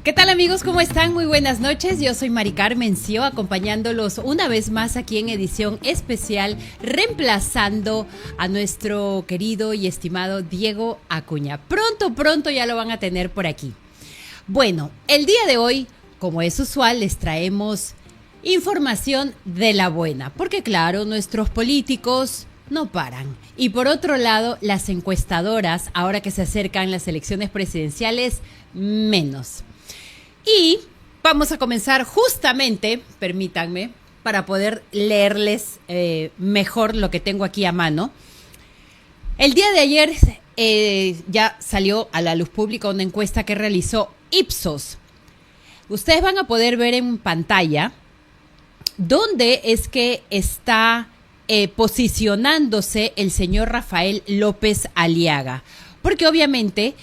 ¿Qué tal amigos? ¿Cómo están? Muy buenas noches. Yo soy Mari Carmen Sio, acompañándolos una vez más aquí en edición especial, reemplazando a nuestro querido y estimado Diego Acuña. Pronto ya lo van a tener por aquí. Bueno, el día de hoy, como es usual, les traemos información de la buena, porque claro, nuestros políticos no paran. Y por otro lado, las encuestadoras, ahora que se acercan las elecciones presidenciales, menos. Y vamos a comenzar justamente, permítanme, para poder leerles mejor lo que tengo aquí a mano. El día de ayer ya salió a la luz pública una encuesta que realizó Ipsos. Ustedes van a poder ver en pantalla dónde es que está posicionándose el señor Rafael López Aliaga. Porque obviamente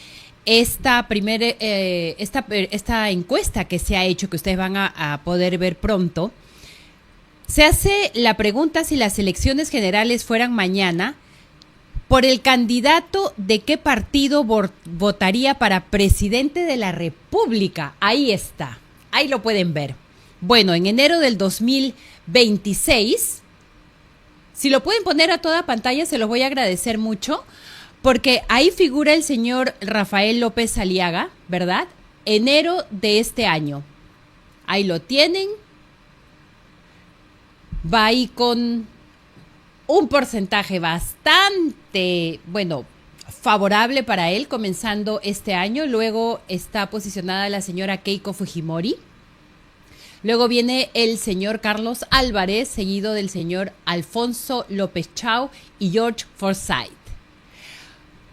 esta encuesta que se ha hecho, que ustedes van a poder ver pronto, se hace la pregunta si las elecciones generales fueran mañana, por el candidato de qué partido votaría para presidente de la República. Ahí está, ahí lo pueden ver. Bueno, en enero del 2026, si lo pueden poner a toda pantalla, se los voy a agradecer mucho, porque ahí figura el señor Rafael López Aliaga, ¿verdad? Enero de este año. Ahí lo tienen. Va ahí con un porcentaje bastante, favorable para él, comenzando este año. Luego está posicionada la señora Keiko Fujimori. Luego viene el señor Carlos Álvarez, seguido del señor Alfonso López Chau y George Forsyth.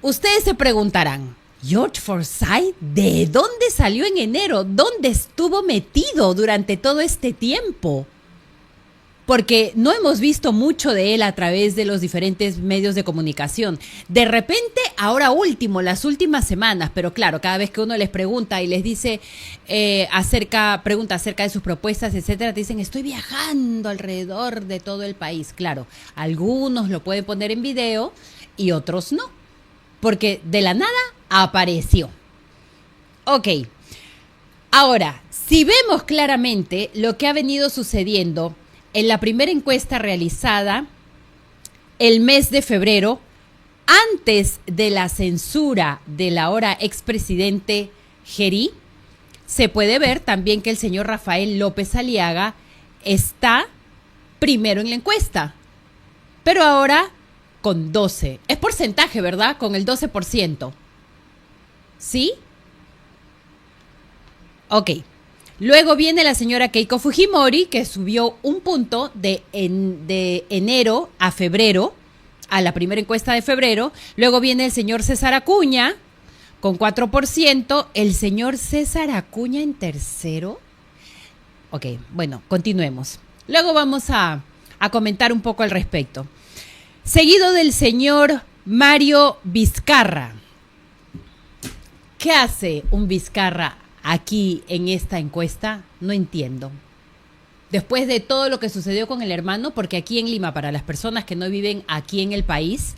Ustedes se preguntarán, ¿George Forsyth de dónde salió en enero? ¿Dónde estuvo metido durante todo este tiempo? Porque no hemos visto mucho de él a través de los diferentes medios de comunicación. De repente, ahora último, las últimas semanas, pero claro, cada vez que uno les pregunta y les dice pregunta acerca de sus propuestas, etcétera, te dicen, estoy viajando alrededor de todo el país. Claro, algunos lo pueden poner en video y otros no, porque de la nada apareció. Ok, ahora, si vemos claramente lo que ha venido sucediendo en la primera encuesta realizada el mes de febrero, antes de la censura del ahora expresidente Gerí, se puede ver también que el señor Rafael López Aliaga está primero en la encuesta, pero ahora con 12. Es porcentaje, ¿verdad? Con el 12%. ¿Sí? Ok. Luego viene la señora Keiko Fujimori, que subió un punto de enero a febrero, a la primera encuesta de febrero. Luego viene el señor César Acuña, con 4%. El señor César Acuña en tercero. Ok, bueno, continuemos. Luego vamos a comentar un poco al respecto. Seguido del señor Mario Vizcarra. ¿Qué hace un Vizcarra aquí en esta encuesta? No entiendo. Después de todo lo que sucedió con el hermano, porque aquí en Lima, para las personas que no viven aquí en el país,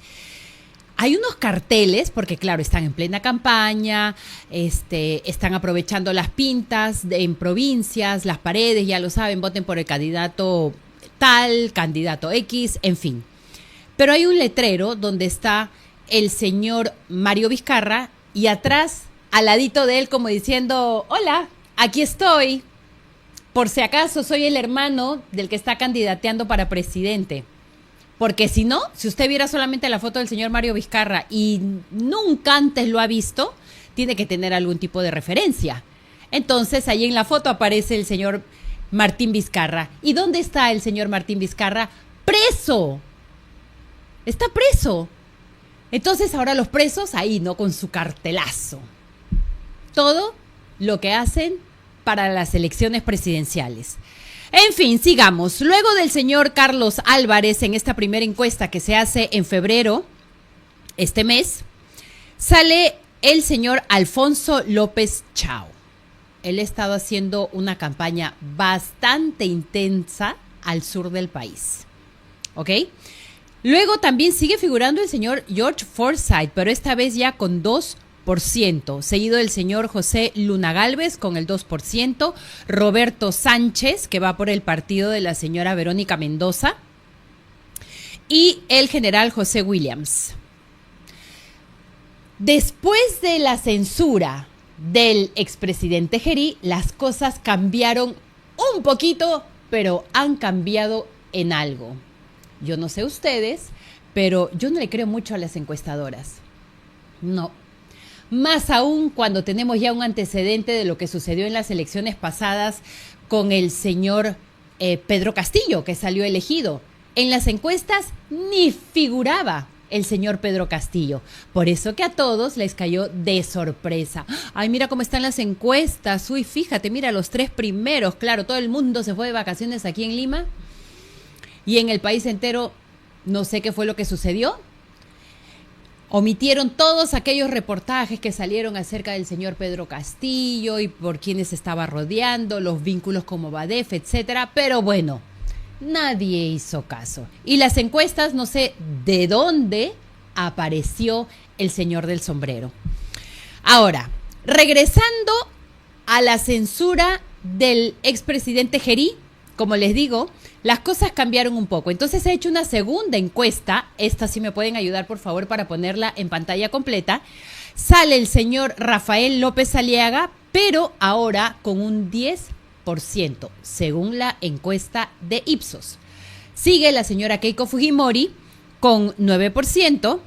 hay unos carteles, porque claro, están en plena campaña, están aprovechando las pintas en provincias, las paredes, ya lo saben, voten por el candidato tal, candidato X, en fin. Pero hay un letrero donde está el señor Mario Vizcarra y atrás, al ladito de él, como diciendo, hola, aquí estoy, por si acaso soy el hermano del que está candidateando para presidente. Porque si no, si usted viera solamente la foto del señor Mario Vizcarra y nunca antes lo ha visto, tiene que tener algún tipo de referencia. Entonces, ahí en la foto aparece el señor Martín Vizcarra. ¿Y dónde está el señor Martín Vizcarra? ¡Preso! Está preso. Entonces ahora los presos ahí, ¿no? Con su cartelazo. Todo lo que hacen para las elecciones presidenciales. En fin, sigamos. Luego del señor Carlos Álvarez, en esta primera encuesta que se hace en febrero, este mes, sale el señor Alfonso López Chau. Él ha estado haciendo una campaña bastante intensa al sur del país. ¿Ok? Luego también sigue figurando el señor George Forsyth, pero esta vez ya con 2 seguido del señor José Luna Gálvez con el 2%, Roberto Sánchez, que va por el partido de la señora Verónica Mendoza, y el general José Williams. Después de la censura del expresidente Gerí, las cosas cambiaron un poquito, pero han cambiado en algo. Yo no sé ustedes, pero yo no le creo mucho a las encuestadoras. No. Más aún cuando tenemos ya un antecedente de lo que sucedió en las elecciones pasadas con el señor Pedro Castillo, que salió elegido. En las encuestas ni figuraba el señor Pedro Castillo. Por eso que a todos les cayó de sorpresa. Ay, mira cómo están las encuestas. Uy, fíjate, mira los 3 primeros. Claro, todo el mundo se fue de vacaciones aquí en Lima. Y en el país entero, no sé qué fue lo que sucedió. Omitieron todos aquellos reportajes que salieron acerca del señor Pedro Castillo y por quienes estaba rodeando, los vínculos como Badef, etcétera. Pero bueno, nadie hizo caso. Y las encuestas, no sé de dónde apareció el señor del sombrero. Ahora, regresando a la censura del expresidente Gerí, como les digo, las cosas cambiaron un poco. Entonces he hecho una segunda encuesta. Esta sí me pueden ayudar, por favor, para ponerla en pantalla completa. Sale el señor Rafael López Aliaga, pero ahora con un 10%, según la encuesta de Ipsos. Sigue la señora Keiko Fujimori con 9%.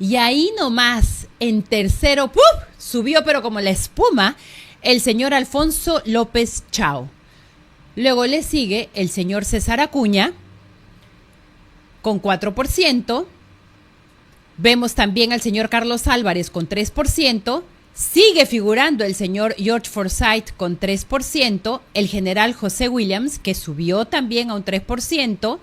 Y ahí nomás, en tercero, ¡puf!, subió, pero como la espuma, el señor Alfonso López Chao. Luego le sigue el señor César Acuña con 4%. Vemos también al señor Carlos Álvarez con 3%. Sigue figurando el señor George Forsyth con 3%. El general José Williams, que subió también a un 3%.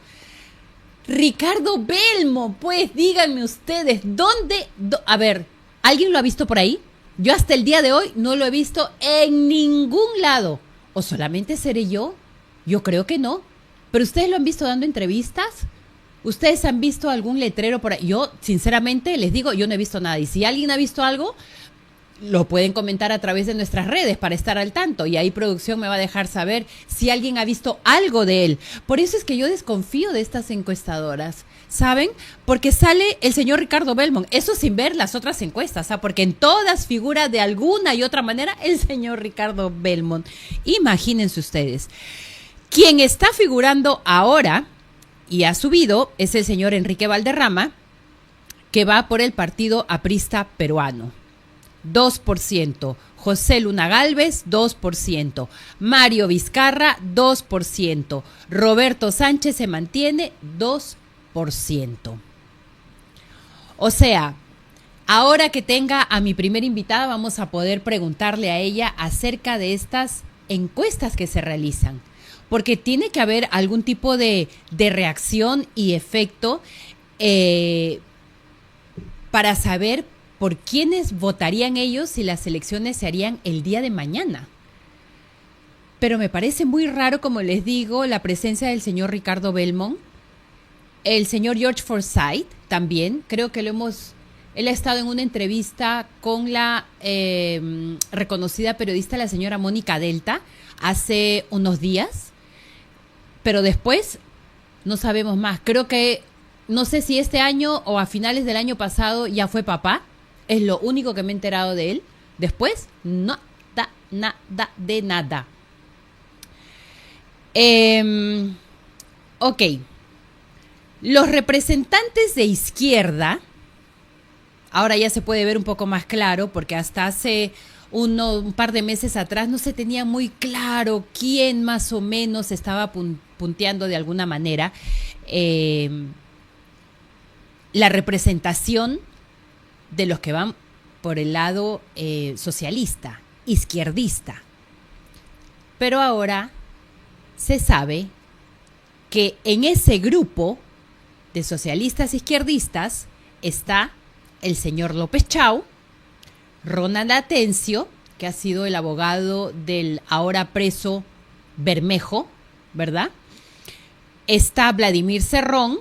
Ricardo Belmo, pues díganme ustedes, ¿dónde? A ver, ¿alguien lo ha visto por ahí? Yo hasta el día de hoy no lo he visto en ningún lado. ¿O solamente seré yo? Yo creo que no. ¿Pero ustedes lo han visto dando entrevistas? ¿Ustedes han visto algún letrero por ahí? Yo, sinceramente, les digo, yo no he visto nada. Y si alguien ha visto algo, lo pueden comentar a través de nuestras redes para estar al tanto. Y ahí producción me va a dejar saber si alguien ha visto algo de él. Por eso es que yo desconfío de estas encuestadoras, ¿saben? Porque sale el señor Ricardo Belmont. Eso sin ver las otras encuestas, ¿ah? Porque en todas figura de alguna y otra manera el señor Ricardo Belmont. Imagínense ustedes. Quien está figurando ahora y ha subido es el señor Enrique Valderrama, que va por el Partido Aprista Peruano. 2%. José Luna Gálvez, 2%. Mario Vizcarra, 2%. Roberto Sánchez se mantiene, 2%. O sea, ahora que tenga a mi primera invitada, vamos a poder preguntarle a ella acerca de estas encuestas que se realizan. Porque tiene que haber algún tipo de reacción y efecto para saber por quiénes votarían ellos si las elecciones se harían el día de mañana. Pero me parece muy raro, como les digo, la presencia del señor Ricardo Belmont, el señor George Forsyth también. Creo que él ha estado en una entrevista con la reconocida periodista, la señora Mónica Delta, hace unos días. Pero después no sabemos más. Creo que, no sé si este año o a finales del año pasado ya fue papá. Es lo único que me he enterado de él. Después, nada de nada. Ok. Los representantes de izquierda, ahora ya se puede ver un poco más claro, porque hasta hace un par de meses atrás no se tenía muy claro quién más o menos estaba punteando de alguna manera la representación de los que van por el lado socialista, izquierdista. Pero ahora se sabe que en ese grupo de socialistas izquierdistas está el señor López Chao, Ronald Atencio, que ha sido el abogado del ahora preso Bermejo, ¿verdad? Está Vladimir Cerrón,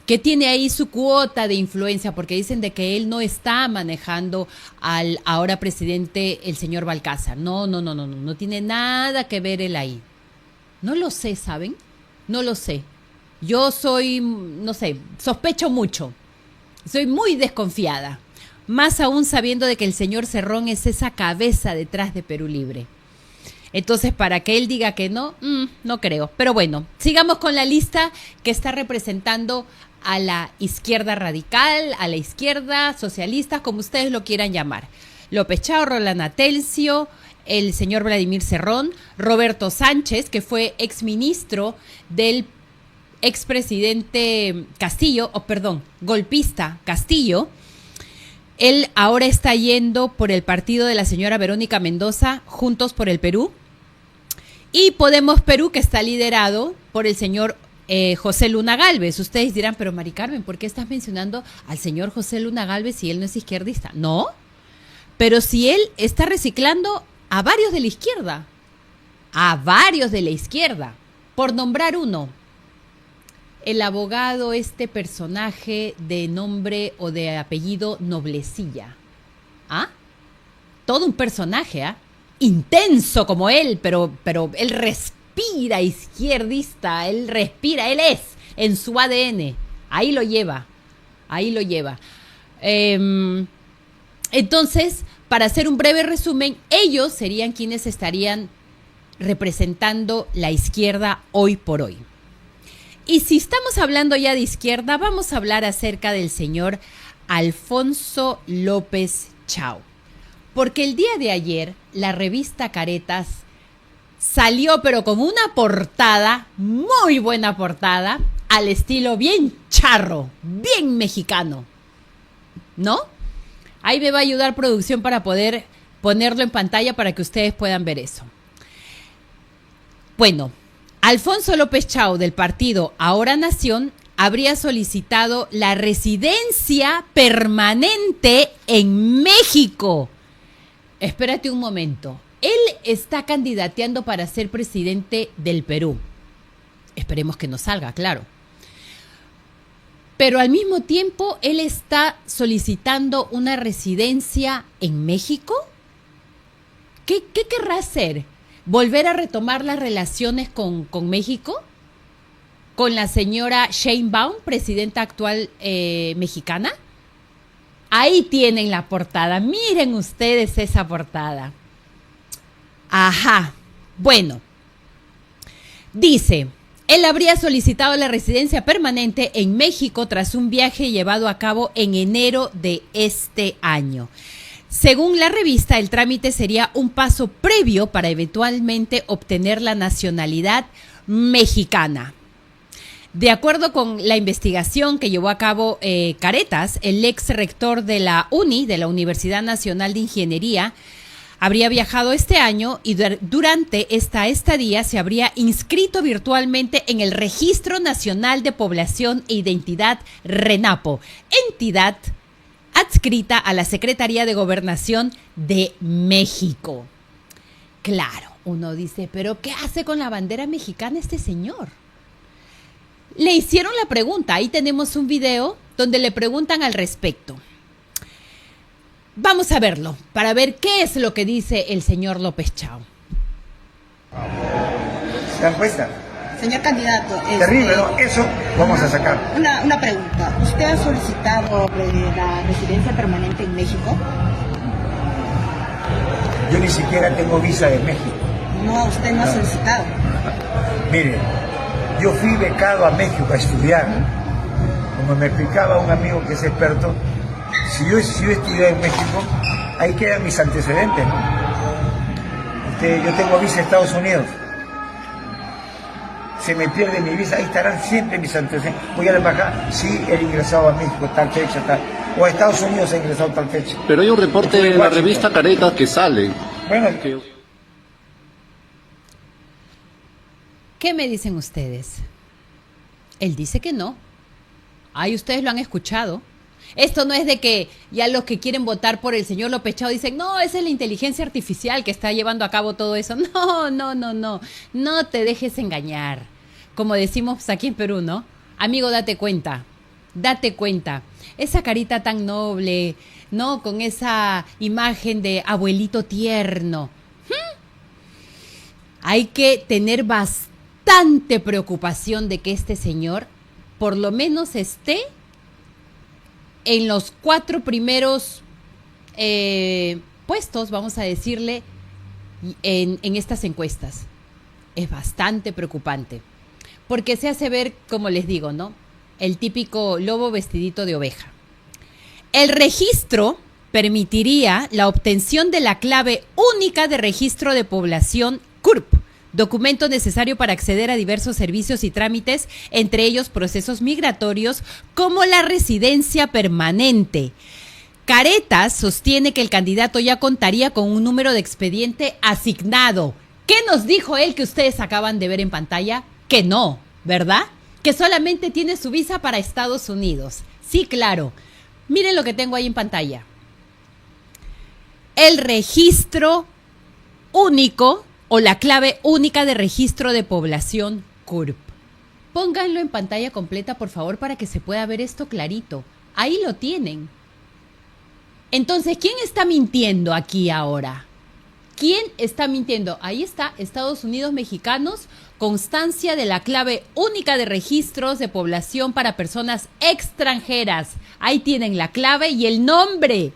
que tiene ahí su cuota de influencia, porque dicen de que él no está manejando al ahora presidente, el señor Balcázar. No tiene nada que ver él ahí. No lo sé, ¿saben? No lo sé. Yo soy, no sé, sospecho mucho. Soy muy desconfiada. Más aún sabiendo de que el señor Cerrón es esa cabeza detrás de Perú Libre. Entonces, para que él diga que no, no creo. Pero bueno, sigamos con la lista que está representando a la izquierda radical, a la izquierda socialista, como ustedes lo quieran llamar. López Chao, Roland Atencio, el señor Vladimir Cerrón, Roberto Sánchez, que fue exministro del expresidente Castillo, golpista Castillo. Él ahora está yendo por el partido de la señora Verónica Mendoza, Juntos por el Perú. Y Podemos Perú, que está liderado por el señor José Luna Gálvez. Ustedes dirán, pero Mari Carmen, ¿por qué estás mencionando al señor José Luna Gálvez si él no es izquierdista? No, pero si él está reciclando a varios de la izquierda, por nombrar uno. El abogado, este personaje de nombre o de apellido Noblecilla. ¿Ah? Todo un personaje, ¿ah? Intenso como él, pero él respira izquierdista, él es en su ADN. Ahí lo lleva. Entonces, para hacer un breve resumen, ellos serían quienes estarían representando la izquierda hoy por hoy. Y si estamos hablando ya de izquierda, vamos a hablar acerca del señor Alfonso López Chao. Porque el día de ayer, la revista Caretas salió, pero con una portada, muy buena portada, al estilo bien charro, bien mexicano, ¿no? Ahí me va a ayudar producción para poder ponerlo en pantalla para que ustedes puedan ver eso. Bueno, Alfonso López Chao, del partido Ahora Nación, habría solicitado la residencia permanente en México. Espérate un momento. Él está candidateando para ser presidente del Perú. Esperemos que no salga, claro. Pero al mismo tiempo, él está solicitando una residencia en México. ¿Qué querrá hacer? ¿Volver a retomar las relaciones con México? ¿Con la señora Sheinbaum, presidenta actual mexicana? Ahí tienen la portada. Miren ustedes esa portada. Ajá. Bueno. Dice, él habría solicitado la residencia permanente en México tras un viaje llevado a cabo en enero de este año. Según la revista, el trámite sería un paso previo para eventualmente obtener la nacionalidad mexicana. De acuerdo con la investigación que llevó a cabo Caretas, el ex rector de la UNI, de la Universidad Nacional de Ingeniería, habría viajado este año y durante esta estadía se habría inscrito virtualmente en el Registro Nacional de Población e Identidad RENAPO, entidad adscrita a la Secretaría de Gobernación de México. Claro, uno dice, ¿pero qué hace con la bandera mexicana este señor? Le hicieron la pregunta, ahí tenemos un video donde le preguntan al respecto. Vamos a verlo, para ver qué es lo que dice el señor López Chao. ¿Se dan cuenta? Señor candidato, terrible, ¿no? Eso vamos a sacar. Una pregunta. ¿Usted ha solicitado la residencia permanente en México? Yo ni siquiera tengo visa de México. No, usted no ha solicitado. Mire, yo fui becado a México a estudiar. Como me explicaba un amigo que es experto, si yo estudié en México, ahí quedan mis antecedentes, ¿no? Yo tengo visa a Estados Unidos. Se me pierde mi visa, ahí estarán siempre mis antecedentes. Voy a la embajada, sí, he ingresado a México tal fecha, tal. O a Estados Unidos he ingresado tal fecha. Pero hay un reporte en la revista Caretas que sale. Bueno, ¿qué me dicen ustedes? Él dice que no. Ahí ustedes lo han escuchado. Esto no es de que ya los que quieren votar por el señor López Chao dicen, no, esa es la inteligencia artificial que está llevando a cabo todo eso. No. No te dejes engañar. Como decimos aquí en Perú, ¿no? Amigo, date cuenta. date cuenta. Esa carita tan noble, ¿no? Con esa imagen de abuelito tierno. Hay que tener bastante preocupación de que este señor por lo menos esté en los 4 primeros puestos, vamos a decirle, en estas encuestas. Es bastante preocupante, porque se hace ver, como les digo, ¿no? El típico lobo vestidito de oveja. El registro permitiría la obtención de la clave única de registro de población CURP, documento necesario para acceder a diversos servicios y trámites, entre ellos procesos migratorios como la residencia permanente. Caretas sostiene que el candidato ya contaría con un número de expediente asignado. ¿Qué nos dijo él que ustedes acaban de ver en pantalla? Que no, ¿verdad? Que solamente tiene su visa para Estados Unidos. Sí, claro. Miren lo que tengo ahí en pantalla. El registro único o la clave única de registro de población CURP. Pónganlo en pantalla completa, por favor, para que se pueda ver esto clarito. Ahí lo tienen. Entonces, ¿quién está mintiendo aquí ahora? ¿Quién está mintiendo? Ahí está, Estados Unidos Mexicanos, constancia de la clave única de registros de población para personas extranjeras. Ahí tienen la clave y el nombre.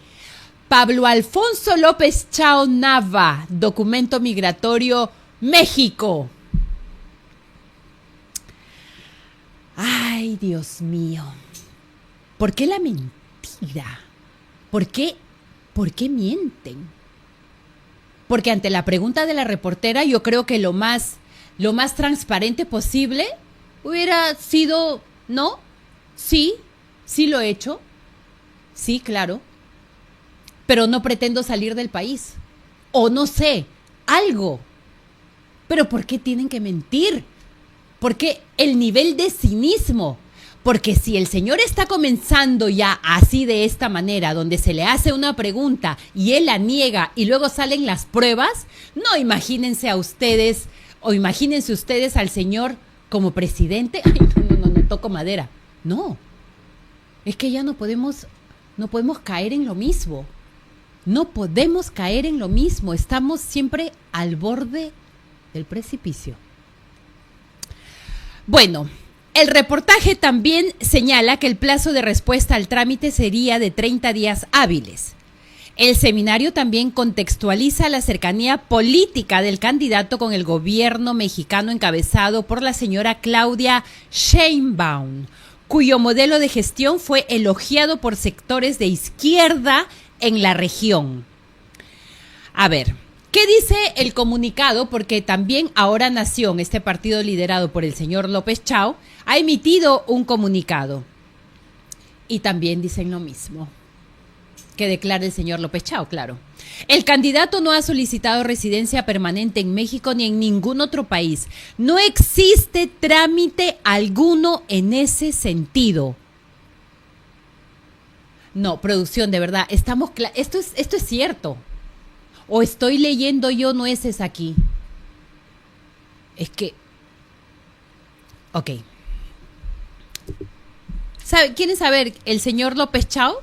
Pablo Alfonso López Chao Nava, documento migratorio México. Ay, Dios mío. ¿Por qué la mentira? ¿Por qué mienten? Porque ante la pregunta de la reportera, yo creo que lo más transparente posible hubiera sido, ¿no? Sí lo he hecho. Sí, claro. Pero no pretendo salir del país. O no sé, algo. Pero ¿por qué tienen que mentir? ¿Por qué el nivel de cinismo? Porque si el señor está comenzando ya así de esta manera, donde se le hace una pregunta y él la niega y luego salen las pruebas, no imagínense a ustedes o imagínense ustedes al señor como presidente. Ay, no, toco madera. No, es que ya no podemos caer en lo mismo. No podemos caer en lo mismo. Estamos siempre al borde del precipicio. Bueno, el reportaje también señala que el plazo de respuesta al trámite sería de 30 días hábiles. El seminario también contextualiza la cercanía política del candidato con el gobierno mexicano encabezado por la señora Claudia Sheinbaum, cuyo modelo de gestión fue elogiado por sectores de izquierda en la región. A ver, ¿qué dice el comunicado? Porque también Ahora Nación, este partido liderado por el señor López Chao, ha emitido un comunicado. Y también dicen lo mismo que declara el señor López Chao, claro. El candidato no ha solicitado residencia permanente en México ni en ningún otro país. No existe trámite alguno en ese sentido. No, producción, de verdad, esto es cierto. O estoy leyendo yo nueces aquí. Es que... Ok. ¿Quieren saber el señor López Chao?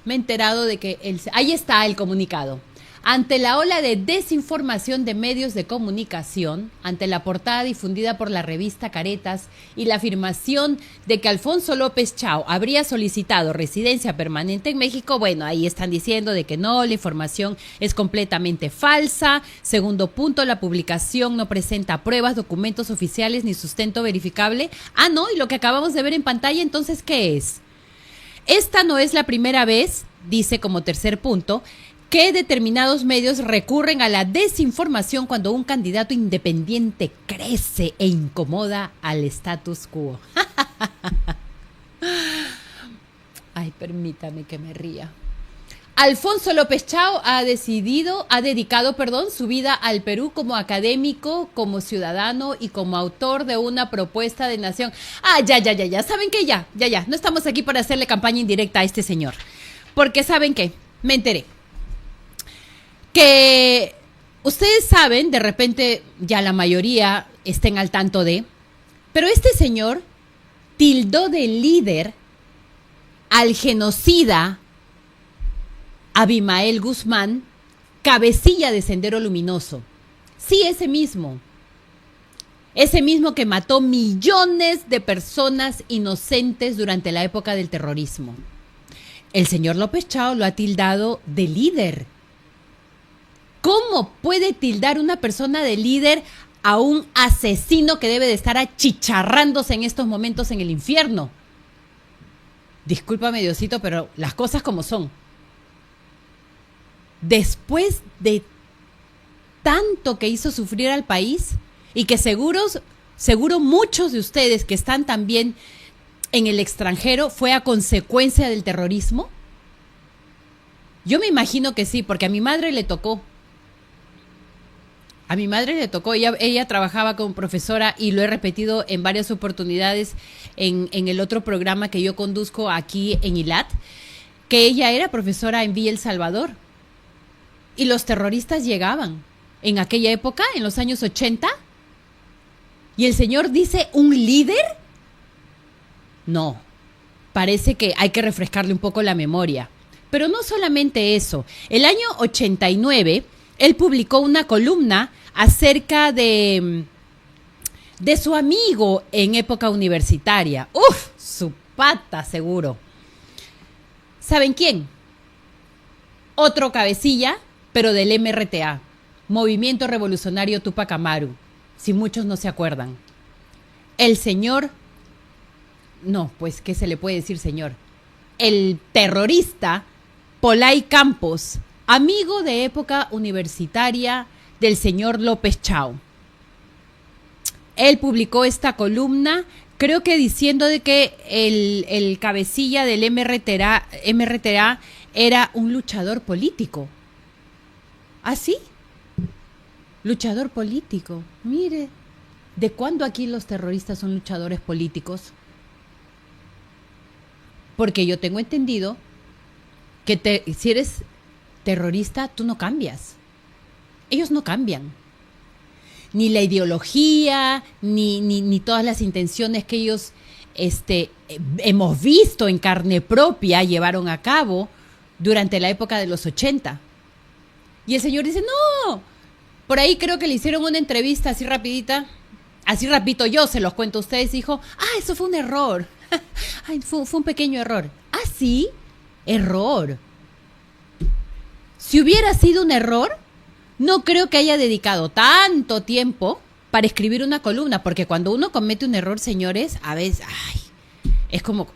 Me he enterado de que... Ahí está el comunicado. Ante la ola de desinformación de medios de comunicación, ante la portada difundida por la revista Caretas y la afirmación de que Alfonso López Chao habría solicitado residencia permanente en México, bueno, ahí están diciendo de que no, la información es completamente falsa. Segundo punto, la publicación no presenta pruebas, documentos oficiales ni sustento verificable. Ah, no, y lo que acabamos de ver en pantalla, entonces, ¿qué es? Esta no es la primera vez, dice como tercer punto, que determinados medios recurren a la desinformación cuando un candidato independiente crece e incomoda al status quo. Ay, permítame que me ría. Alfonso López Chao ha dedicado su vida al Perú como académico, como ciudadano y como autor de una propuesta de nación. Ah, ya. ¿Saben qué? Ya. No estamos aquí para hacerle campaña indirecta a este señor. Porque ¿saben qué? Me enteré. Que ustedes saben, de repente ya la mayoría estén al tanto de, pero este señor tildó de líder al genocida Abimael Guzmán, cabecilla de Sendero Luminoso. Sí, ese mismo que mató millones de personas inocentes durante la época del terrorismo. El señor López Chao lo ha tildado de líder. ¿Cómo puede tildar una persona de líder a un asesino que debe de estar achicharrándose en estos momentos en el infierno? Discúlpame, Diosito, pero las cosas como son. Después de tanto que hizo sufrir al país y que seguro muchos de ustedes que están también en el extranjero fue a consecuencia del terrorismo. Yo me imagino que sí, porque a mi madre le tocó. Ella trabajaba como profesora y lo he repetido en varias oportunidades en el otro programa que yo conduzco aquí en ILAT, que ella era profesora en Villa El Salvador. Y los terroristas llegaban en aquella época, en los años 80, y el señor dice, ¿un líder? No, parece que hay que refrescarle un poco la memoria. Pero no solamente eso, el año 89, él publicó una columna acerca de su amigo en época universitaria. ¡Uf! Su pata, seguro. ¿Saben quién? Otro cabecilla, pero del MRTA, Movimiento Revolucionario Tupac Amaru, si muchos no se acuerdan. El señor, no, pues, ¿qué se le puede decir, señor? El terrorista Polay Campos, amigo de época universitaria del señor López Chao. Él publicó esta columna, creo que diciendo de que el cabecilla del MRTA era un luchador político. ¿Ah, sí? Luchador político. Mire, ¿de cuándo aquí los terroristas son luchadores políticos? Porque yo tengo entendido que si eres terrorista, tú no cambias. Ellos no cambian. Ni la ideología, ni todas las intenciones que ellos hemos visto en carne propia llevaron a cabo durante la época de los 80. Y el señor dice, no, por ahí creo que le hicieron una entrevista así rapidita, así rapidito, yo se los cuento a ustedes, dijo, eso fue un error, ay, fue un pequeño error. ¿Ah, sí? Error. Si hubiera sido un error, no creo que haya dedicado tanto tiempo para escribir una columna, porque cuando uno comete un error, señores, a veces, es como,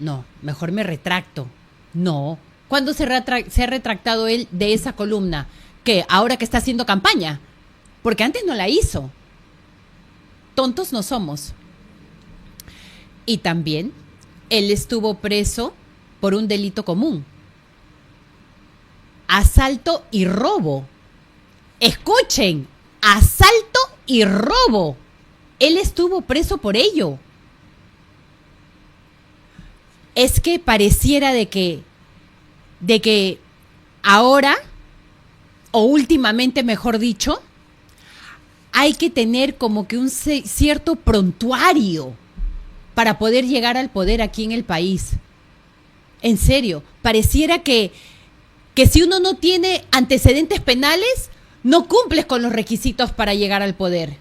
no, mejor me retracto. No. ¿Cuándo se ha retractado él de esa columna? ¿Qué? Ahora que está haciendo campaña. Porque antes no la hizo. Tontos no somos. Y también él estuvo preso por un delito común. Asalto y robo. Escuchen, asalto y robo. Él estuvo preso por ello. Es que pareciera de que ahora, o últimamente mejor dicho, hay que tener como que un cierto prontuario para poder llegar al poder aquí en el país. En serio, pareciera que si uno no tiene antecedentes penales, no cumples con los requisitos para llegar al poder.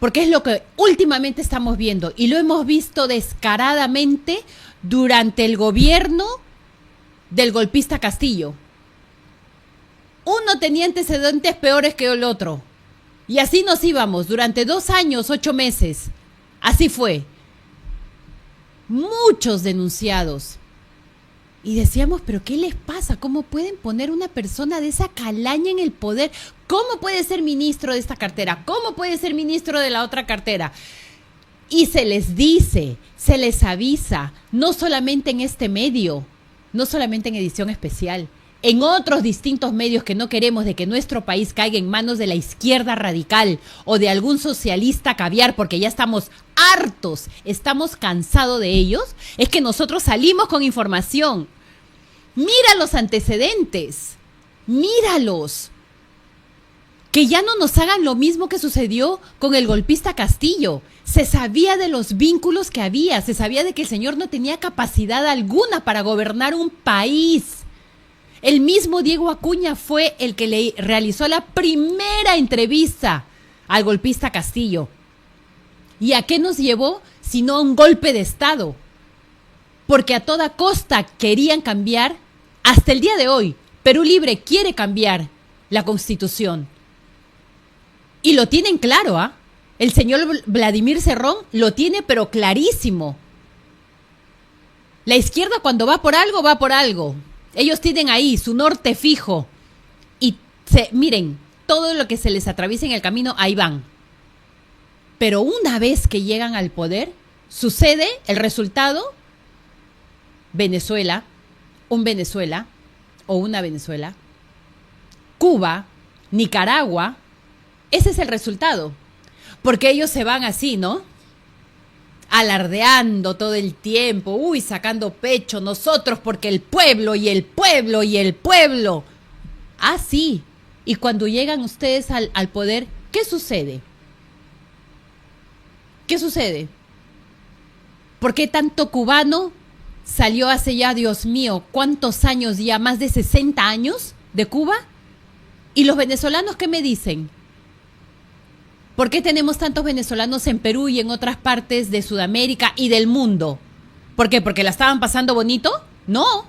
Porque es lo que últimamente estamos viendo y lo hemos visto descaradamente durante el gobierno del golpista Castillo. Uno tenía antecedentes peores que el otro. Y así nos íbamos durante 2 años, 8 meses. Así fue. Muchos denunciados. Y decíamos, ¿pero qué les pasa? ¿Cómo pueden poner una persona de esa calaña en el poder? ¿Cómo puede ser ministro de esta cartera? ¿Cómo puede ser ministro de la otra cartera? Y se les dice, se les avisa, no solamente en este medio, no solamente en edición especial, en otros distintos medios que no queremos de que nuestro país caiga en manos de la izquierda radical o de algún socialista caviar, porque ya estamos hartos, estamos cansados de ellos, es que nosotros salimos con información. Mira los antecedentes, míralos. Que ya no nos hagan lo mismo que sucedió con el golpista Castillo. Se sabía de los vínculos que había, se sabía de que el señor no tenía capacidad alguna para gobernar un país. El mismo Diego Acuña fue el que le realizó la primera entrevista al golpista Castillo. ¿Y a qué nos llevó? Sino a un golpe de Estado. Porque a toda costa querían cambiar, hasta el día de hoy, Perú Libre quiere cambiar la Constitución. Y lo tienen claro, ¿ah? El señor Vladimir Cerrón lo tiene pero clarísimo. La izquierda cuando va por algo, va por algo. Ellos tienen ahí su norte fijo. Y miren, todo lo que se les atraviesa en el camino, ahí van. Pero una vez que llegan al poder, sucede el resultado. Venezuela, un Venezuela o una Venezuela, Cuba, Nicaragua. Ese es el resultado, porque ellos se van así, ¿no? Alardeando todo el tiempo, sacando pecho, nosotros porque el pueblo y el pueblo y el pueblo. Ah, sí. Y cuando llegan ustedes al poder, ¿qué sucede? ¿Qué sucede? ¿Por qué tanto cubano salió hace ya, Dios mío, cuántos años ya, más de 60 años de Cuba? ¿Y los venezolanos qué me dicen? ¿Por qué tenemos tantos venezolanos en Perú y en otras partes de Sudamérica y del mundo? ¿Por qué? ¿Porque la estaban pasando bonito? No.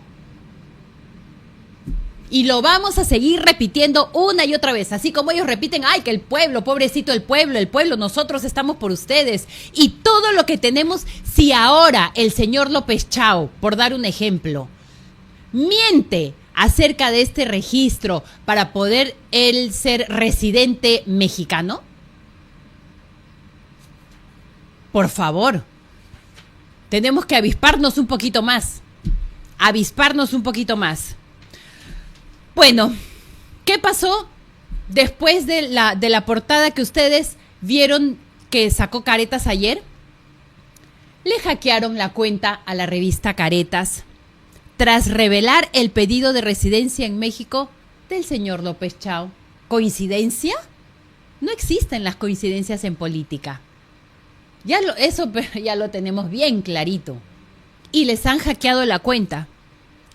Y lo vamos a seguir repitiendo una y otra vez, así como ellos repiten, ay, que el pueblo, pobrecito el pueblo, nosotros estamos por ustedes. Y todo lo que tenemos, si ahora el señor López Chao, por dar un ejemplo, miente acerca de este registro para poder él ser residente mexicano, por favor, tenemos que avisparnos un poquito más. Bueno, ¿qué pasó después de la portada que ustedes vieron que sacó Caretas ayer? Le hackearon la cuenta a la revista Caretas tras revelar el pedido de residencia en México del señor López Chao. ¿Coincidencia? No existen las coincidencias en política. Eso ya lo tenemos bien clarito. Y les han hackeado la cuenta.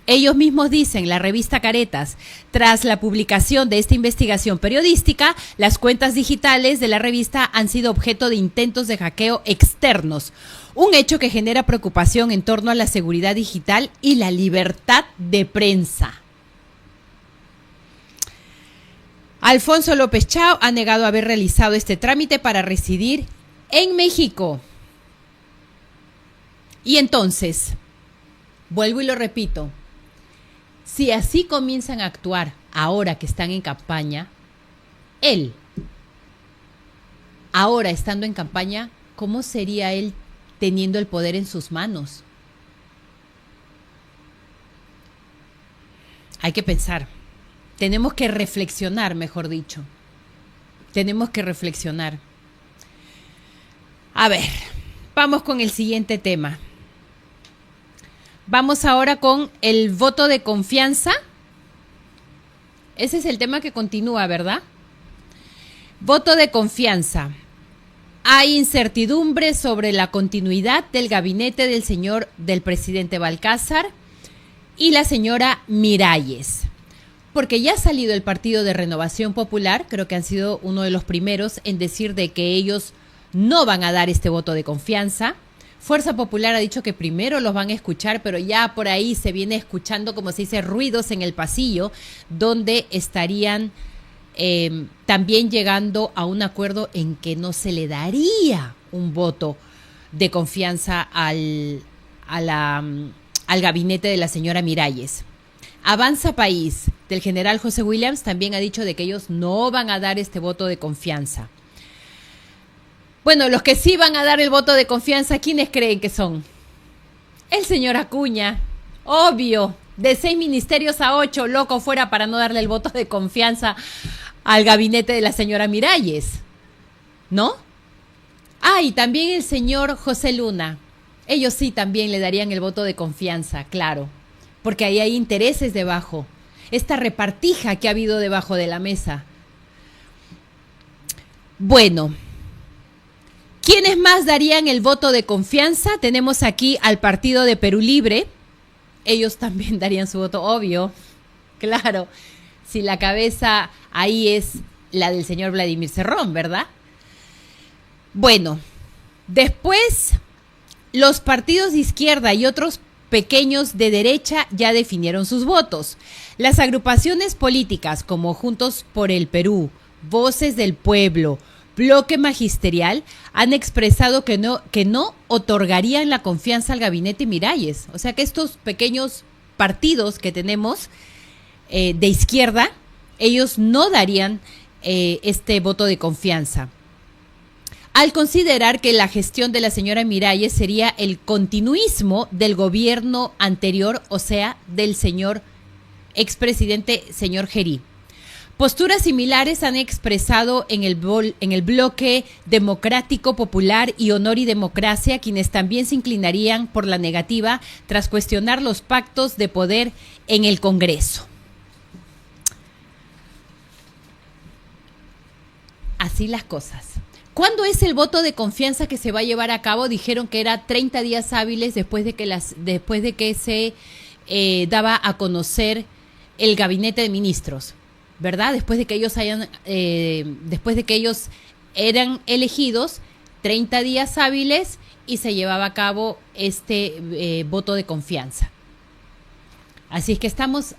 Ellos mismos dicen, la revista Caretas, tras la publicación de esta investigación periodística, las cuentas digitales de la revista han sido objeto de intentos de hackeo externos, un hecho que genera preocupación en torno a la seguridad digital y la libertad de prensa. Alfonso López Chao ha negado haber realizado este trámite para residir en México. Y entonces, vuelvo y lo repito, si así comienzan a actuar ahora que están en campaña, él, ahora estando en campaña, ¿cómo sería él teniendo el poder en sus manos? Hay que pensar. Tenemos que reflexionar, mejor dicho. Tenemos que reflexionar. A ver, vamos con el siguiente tema. Vamos ahora con el voto de confianza. Ese es el tema que continúa, ¿verdad? Voto de confianza. Hay incertidumbre sobre la continuidad del gabinete del presidente Balcázar y la señora Miralles. Porque ya ha salido el Partido de Renovación Popular, creo que han sido uno de los primeros en decir de que ellos no van a dar este voto de confianza. Fuerza Popular ha dicho que primero los van a escuchar, pero ya por ahí se viene escuchando, como se dice, ruidos en el pasillo, donde estarían también llegando a un acuerdo en que no se le daría un voto de confianza al gabinete de la señora Miralles. Avanza País, del general José Williams, también ha dicho de que ellos no van a dar este voto de confianza. Bueno, los que sí van a dar el voto de confianza, ¿quiénes creen que son? El señor Acuña, obvio, de 6 ministerios a 8, loco fuera para no darle el voto de confianza al gabinete de la señora Miralles, ¿no? Ah, y también el señor José Luna, ellos sí también le darían el voto de confianza, claro, porque ahí hay intereses debajo, esta repartija que ha habido debajo de la mesa. Bueno, ¿quiénes más darían el voto de confianza? Tenemos aquí al Partido de Perú Libre. Ellos también darían su voto, obvio. Claro, si la cabeza ahí es la del señor Vladimir Cerrón, ¿verdad? Bueno, después los partidos de izquierda y otros pequeños de derecha ya definieron sus votos. Las agrupaciones políticas como Juntos por el Perú, Voces del Pueblo, Bloque Magisterial han expresado que no otorgarían la confianza al gabinete Miralles. O sea que estos pequeños partidos que tenemos de izquierda, ellos no darían este voto de confianza, al considerar que la gestión de la señora Miralles sería el continuismo del gobierno anterior, o sea, del señor expresidente, señor Gerí. Posturas similares han expresado en el bloque Democrático Popular y Honor y Democracia, quienes también se inclinarían por la negativa tras cuestionar los pactos de poder en el Congreso. Así las cosas. ¿Cuándo es el voto de confianza que se va a llevar a cabo? Dijeron que era 30 días hábiles después de que se daba a conocer el gabinete de ministros, ¿verdad? Después de que ellos eran elegidos, 30 días hábiles y se llevaba a cabo este voto de confianza. Así es que estamos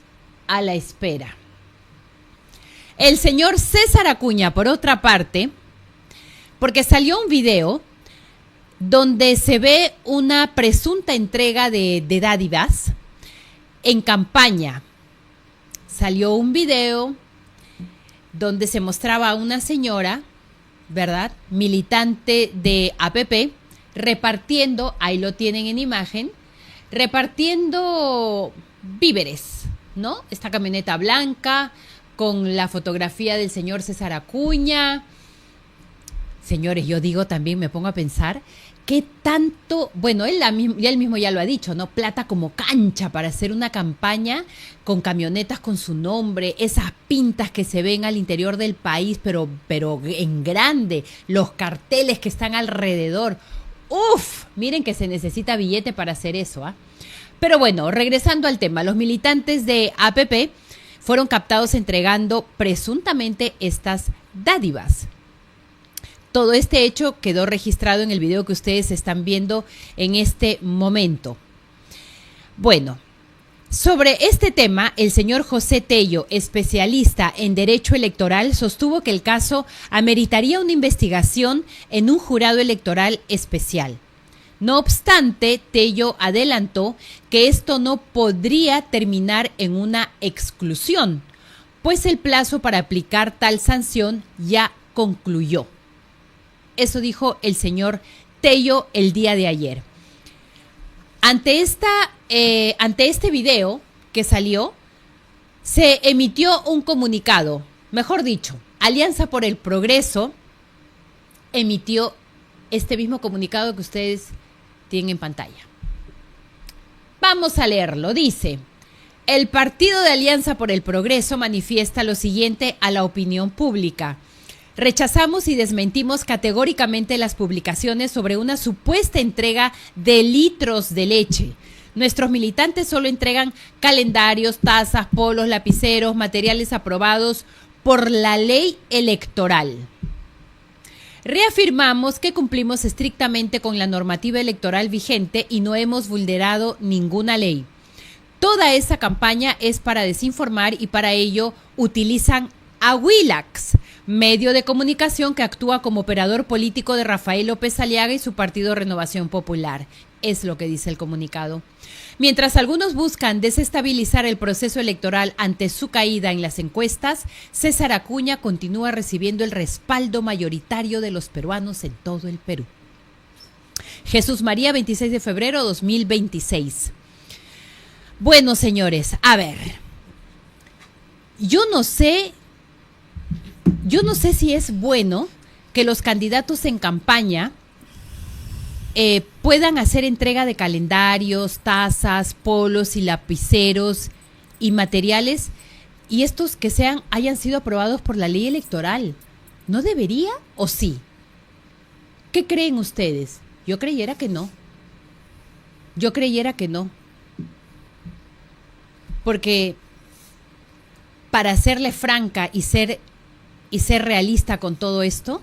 a la espera. El señor César Acuña, por otra parte, porque salió un video donde se ve una presunta entrega de dádivas en campaña. Salió un video donde se mostraba a una señora, ¿verdad?, militante de APP, repartiendo, ahí lo tienen en imagen, repartiendo víveres, ¿no? Esta camioneta blanca con la fotografía del señor César Acuña. Señores, yo digo también, me pongo a pensar, ¿qué tanto? Bueno, él mismo ya lo ha dicho, ¿no? Plata como cancha para hacer una campaña con camionetas con su nombre, esas pintas que se ven al interior del país, pero en grande, los carteles que están alrededor. ¡Uf! Miren que se necesita billete para hacer eso, ¿ah? Pero bueno, regresando al tema, los militantes de APP fueron captados entregando presuntamente estas dádivas. Todo este hecho quedó registrado en el video que ustedes están viendo en este momento. Bueno, sobre este tema, el señor José Tello, especialista en derecho electoral, sostuvo que el caso ameritaría una investigación en un jurado electoral especial. No obstante, Tello adelantó que esto no podría terminar en una exclusión, pues el plazo para aplicar tal sanción ya concluyó. Eso dijo el señor Tello el día de ayer. Ante este video que salió, se emitió un comunicado. Mejor dicho, Alianza por el Progreso emitió este mismo comunicado que ustedes tienen en pantalla. Vamos a leerlo. Dice: el Partido de Alianza por el Progreso manifiesta lo siguiente a la opinión pública. Rechazamos y desmentimos categóricamente las publicaciones sobre una supuesta entrega de litros de leche. Nuestros militantes solo entregan calendarios, tazas, polos, lapiceros, materiales aprobados por la ley electoral. Reafirmamos que cumplimos estrictamente con la normativa electoral vigente y no hemos vulnerado ninguna ley. Toda esa campaña es para desinformar y para ello utilizan a Willax, medio de comunicación que actúa como operador político de Rafael López Aliaga y su partido Renovación Popular. Es lo que dice el comunicado. Mientras algunos buscan desestabilizar el proceso electoral ante su caída en las encuestas, César Acuña continúa recibiendo el respaldo mayoritario de los peruanos en todo el Perú. Jesús María, 26 de febrero 2026. Bueno, señores, a ver, yo no sé si es bueno que los candidatos en campaña puedan hacer entrega de calendarios, tazas, polos y lapiceros y materiales, y estos que hayan sido aprobados por la ley electoral. ¿No debería o sí? ¿Qué creen ustedes? Yo creyera que no. Porque para serle franca y ser realista con todo esto,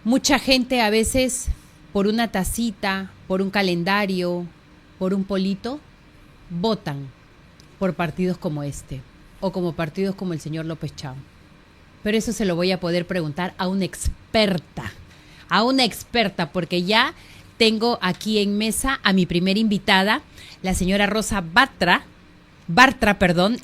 mucha gente a veces por una tacita, por un calendario, por un polito, votan por partidos como este o como partidos como el señor López Chao. Pero eso se lo voy a poder preguntar a una experta, porque ya tengo aquí en mesa a mi primera invitada, la señora Rosa Bartra,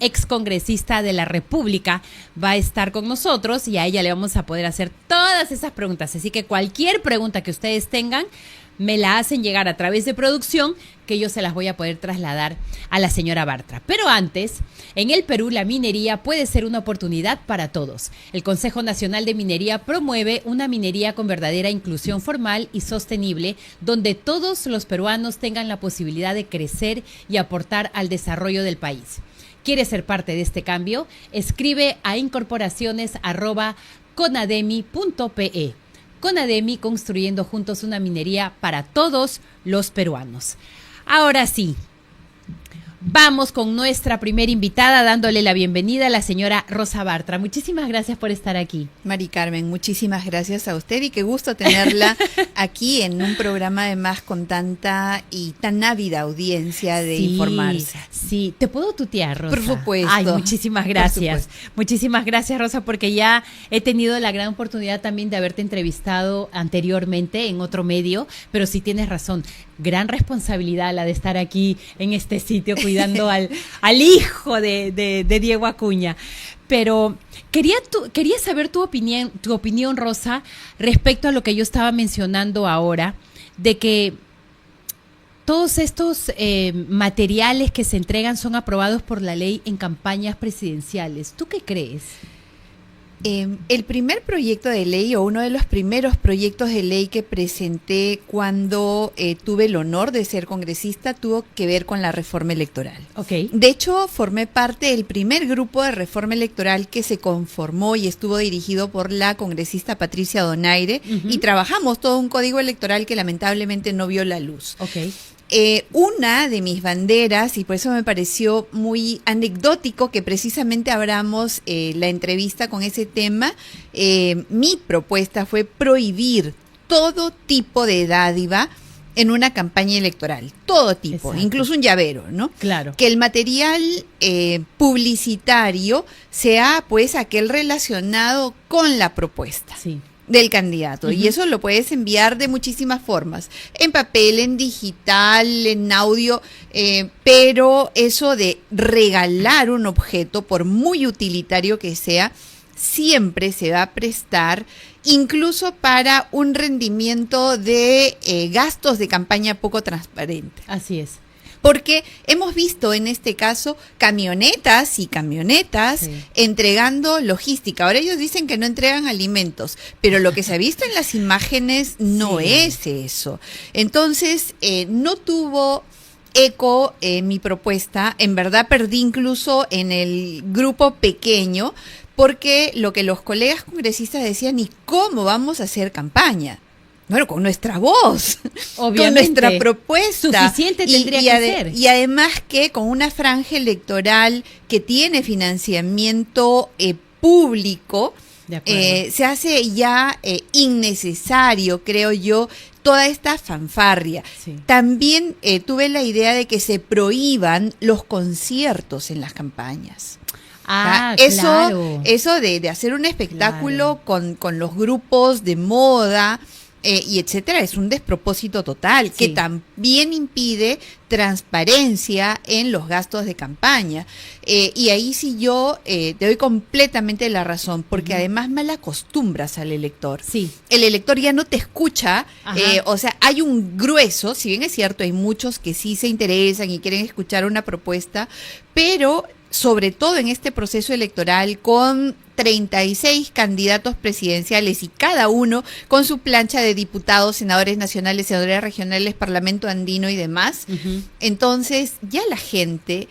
ex congresista de la República, va a estar con nosotros y a ella le vamos a poder hacer todas esas preguntas. Así que cualquier pregunta que ustedes tengan, me la hacen llegar a través de producción, que yo se las voy a poder trasladar a la señora Bartra. Pero antes, en el Perú la minería puede ser una oportunidad para todos. El Consejo Nacional de Minería promueve una minería con verdadera inclusión formal y sostenible, donde todos los peruanos tengan la posibilidad de crecer y aportar al desarrollo del país. ¿Quieres ser parte de este cambio? Escribe a incorporaciones@conademi.pe. Conademi, construyendo juntos una minería para todos los peruanos. Ahora sí, vamos con nuestra primera invitada, dándole la bienvenida a la señora Rosa Bartra. Muchísimas gracias por estar aquí. Mari Carmen, muchísimas gracias a usted y qué gusto tenerla aquí en un programa además con tanta y tan ávida audiencia de informarse. Sí, ¿te puedo tutear, Rosa? Por supuesto. Ay, muchísimas gracias. Muchísimas gracias, Rosa, porque ya he tenido la gran oportunidad también de haberte entrevistado anteriormente en otro medio, pero sí tienes razón, gran responsabilidad la de estar aquí en este sitio cuidando al hijo de Diego Acuña. Pero quería saber tu opinión, Rosa, respecto a lo que yo estaba mencionando ahora, de que todos estos materiales que se entregan son aprobados por la ley en campañas presidenciales. ¿Tú qué crees? El primer proyecto de ley o uno de los primeros proyectos de ley que presenté cuando tuve el honor de ser congresista tuvo que ver con la reforma electoral. Okay. De hecho, formé parte del primer grupo de reforma electoral que se conformó y estuvo dirigido por la congresista Patricia Donaire, y trabajamos todo un código electoral que lamentablemente no vio la luz. Okay. Una de mis banderas, y por eso me pareció muy anecdótico que precisamente abramos la entrevista con ese tema, mi propuesta fue prohibir todo tipo de dádiva en una campaña electoral, todo tipo, exacto, incluso un llavero, ¿no? Claro. Que el material publicitario sea pues aquel relacionado con la propuesta. Sí. Del candidato. Y eso lo puedes enviar de muchísimas formas, en papel, en digital, en audio, pero eso de regalar un objeto, por muy utilitario que sea, siempre se va a prestar incluso para un rendimiento de gastos de campaña poco transparente. Así es. Porque hemos visto en este caso camionetas y camionetas entregando logística. Ahora ellos dicen que no entregan alimentos, pero lo que se ha visto en las imágenes no es eso. Entonces, no tuvo eco mi propuesta. En verdad perdí incluso en el grupo pequeño, porque lo que los colegas congresistas decían, ¿y cómo vamos a hacer campaña? Bueno, con nuestra voz, obviamente, con nuestra propuesta. Suficiente tendría que ser. Y además que con una franja electoral que tiene financiamiento público, se hace ya innecesario, creo yo, toda esta fanfarria. Sí. También tuve la idea de que se prohíban los conciertos en las campañas. Eso de hacer un espectáculo con los grupos de moda y etcétera, es un despropósito total, que también impide transparencia en los gastos de campaña. Y ahí sí yo te doy completamente la razón, porque además mal acostumbras al elector. Sí. El elector ya no te escucha, o sea, hay un grueso, si bien es cierto, hay muchos que sí se interesan y quieren escuchar una propuesta, pero sobre todo en este proceso electoral con 36 candidatos presidenciales y cada uno con su plancha de diputados, senadores nacionales, senadores regionales, Parlamento andino y demás. Entonces ya la gente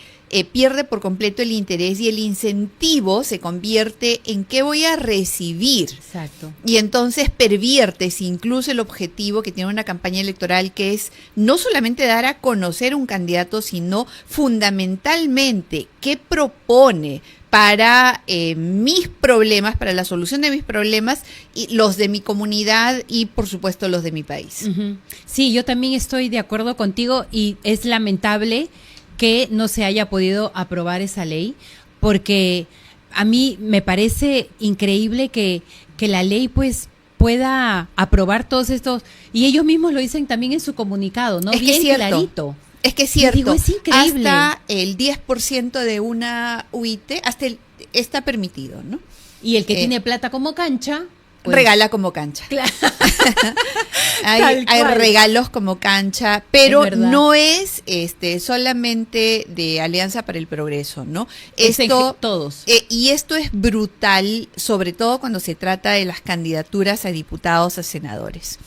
pierde por completo el interés y el incentivo se convierte en qué voy a recibir. Exacto. Y entonces perviertes incluso el objetivo que tiene una campaña electoral, que es no solamente dar a conocer un candidato, sino fundamentalmente qué propone para mis problemas, para la solución de mis problemas, y los de mi comunidad y por supuesto los de mi país. Sí, yo también estoy de acuerdo contigo y es lamentable que no se haya podido aprobar esa ley, porque a mí me parece increíble que la ley pues pueda aprobar todos estos, y ellos mismos lo dicen también en su comunicado, ¿no? Es que bien es cierto. clarito. Es que es cierto, Digo, es increíble. hasta el 10% de una UIT está permitido, ¿no? Y el que tiene plata como cancha, pues, regala como cancha. Claro. Hay cual. regalos como cancha, pero Es verdad. no es solamente de Alianza para el Progreso, ¿no? Es Todos. Y esto es brutal, sobre todo cuando se trata de las candidaturas a diputados, a senadores.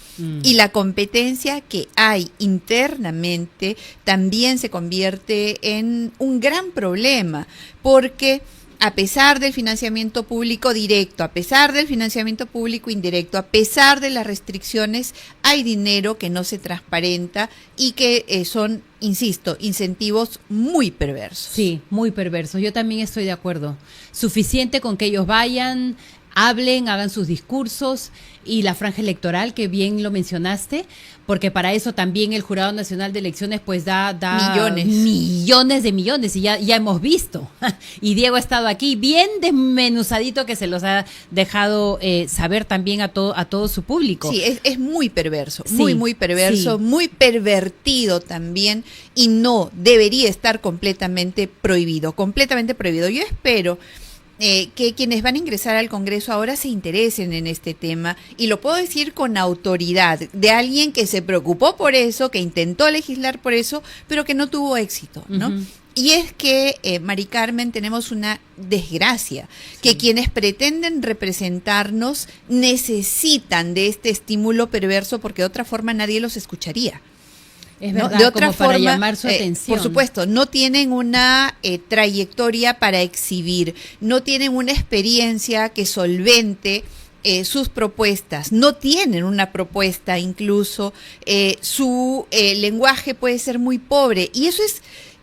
Y la competencia que hay internamente también se convierte en un gran problema, porque a pesar del financiamiento público directo, a pesar del financiamiento público indirecto, a pesar de las restricciones, hay dinero que no se transparenta y que son, insisto, incentivos muy perversos. Sí, muy perversos. Yo también estoy de acuerdo. Suficiente con que ellos vayan, hablen, hagan sus discursos, y la franja electoral, que bien lo mencionaste, porque para eso también el Jurado Nacional de Elecciones pues da millones de millones, y ya hemos visto. Y Diego ha estado aquí bien desmenuzadito, que se los ha dejado saber también a todo su público. Sí, es muy perverso, Sí, muy perverso, sí. muy pervertido también, y no debería estar completamente prohibido, completamente prohibido. Yo espero que quienes van a ingresar al Congreso ahora se interesen en este tema, y lo puedo decir con autoridad, de alguien que se preocupó por eso, que intentó legislar por eso, pero que no tuvo éxito, ¿no? Y es que, Mari Carmen, tenemos una desgracia, que quienes pretenden representarnos necesitan de este estímulo perverso, porque de otra forma nadie los escucharía. Es ¿no? verdad, De otra como para forma, llamar su atención. por supuesto, no tienen una trayectoria para exhibir, no tienen una experiencia que solvente sus propuestas, no tienen una propuesta incluso, su lenguaje puede ser muy pobre, y eso es...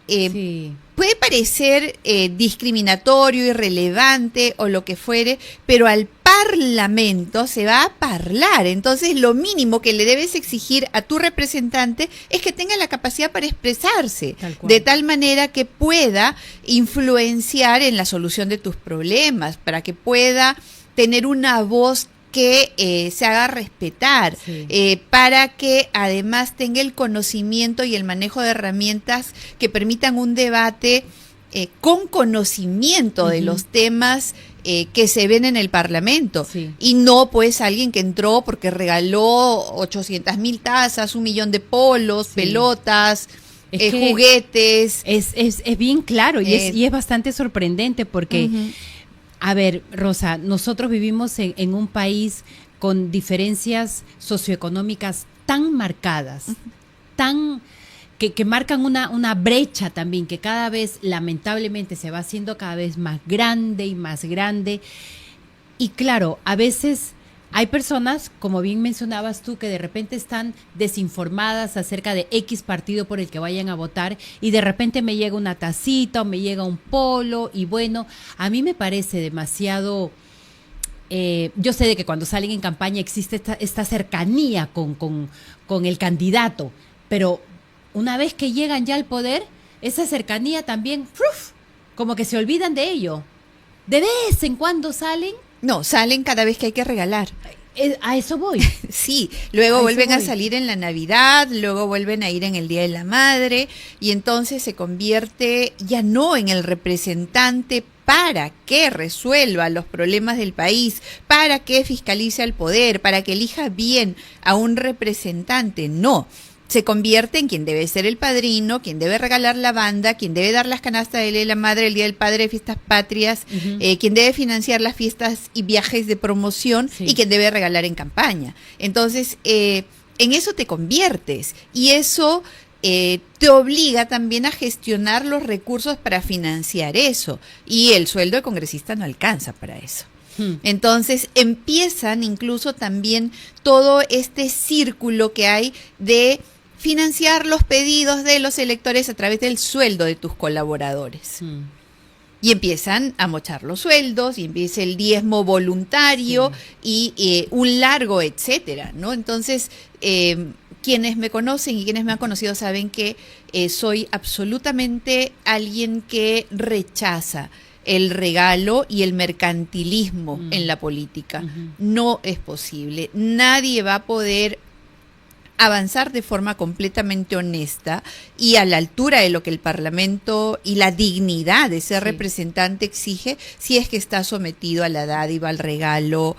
Sí. Puede parecer discriminatorio, irrelevante o lo que fuere, pero al Parlamento se va a parlar. Entonces, lo mínimo que le debes exigir a tu representante es que tenga la capacidad para expresarse, de tal manera que pueda influenciar en la solución de tus problemas, para que pueda tener una voz que se haga respetar, para que además tenga el conocimiento y el manejo de herramientas que permitan un debate con conocimiento de los temas que se ven en el Parlamento, y no pues alguien que entró porque regaló 800,000 tazas, 1,000,000 de polos, pelotas, juguetes. Es bien claro, y es bastante sorprendente, porque... A ver, Rosa, nosotros vivimos en un país con diferencias socioeconómicas tan marcadas, que marcan una brecha también, que cada vez, lamentablemente, se va haciendo cada vez más grande y más grande. Y claro, a veces hay personas, como bien mencionabas tú, que de repente están desinformadas acerca de X partido por el que vayan a votar, y de repente me llega una tacita o me llega un polo, y bueno, a mí me parece demasiado... yo sé de que cuando salen en campaña existe esta cercanía con el candidato, pero una vez que llegan ya al poder, esa cercanía también, como que se olvidan de ello. De vez en cuando salen. No, salen cada vez que hay que regalar. A eso voy. Sí, luego vuelven a salir en la Navidad, luego vuelven a ir en el Día de la Madre, y entonces se convierte ya no en el representante para que resuelva los problemas del país, para que fiscalice al poder, para que elija bien a un representante, no. se convierte en quien debe ser el padrino, quien debe regalar la banda, quien debe dar las canastas de la madre el Día del Padre de Fiestas Patrias, quien debe financiar las fiestas y viajes de promoción y quien debe regalar en campaña. Entonces, en eso te conviertes y eso te obliga también a gestionar los recursos para financiar eso. Y el sueldo de congresista no alcanza para eso. Entonces empiezan incluso también todo este círculo que hay de financiar los pedidos de los electores a través del sueldo de tus colaboradores. Y empiezan a mochar los sueldos, y empieza el diezmo voluntario y un largo etcétera, ¿no? Entonces, quienes me conocen y quienes me han conocido saben que soy absolutamente alguien que rechaza el regalo y el mercantilismo en la política. No es posible. Nadie va a poder avanzar de forma completamente honesta y a la altura de lo que el Parlamento y la dignidad de ser representante exige, si es que está sometido a la dádiva, al regalo,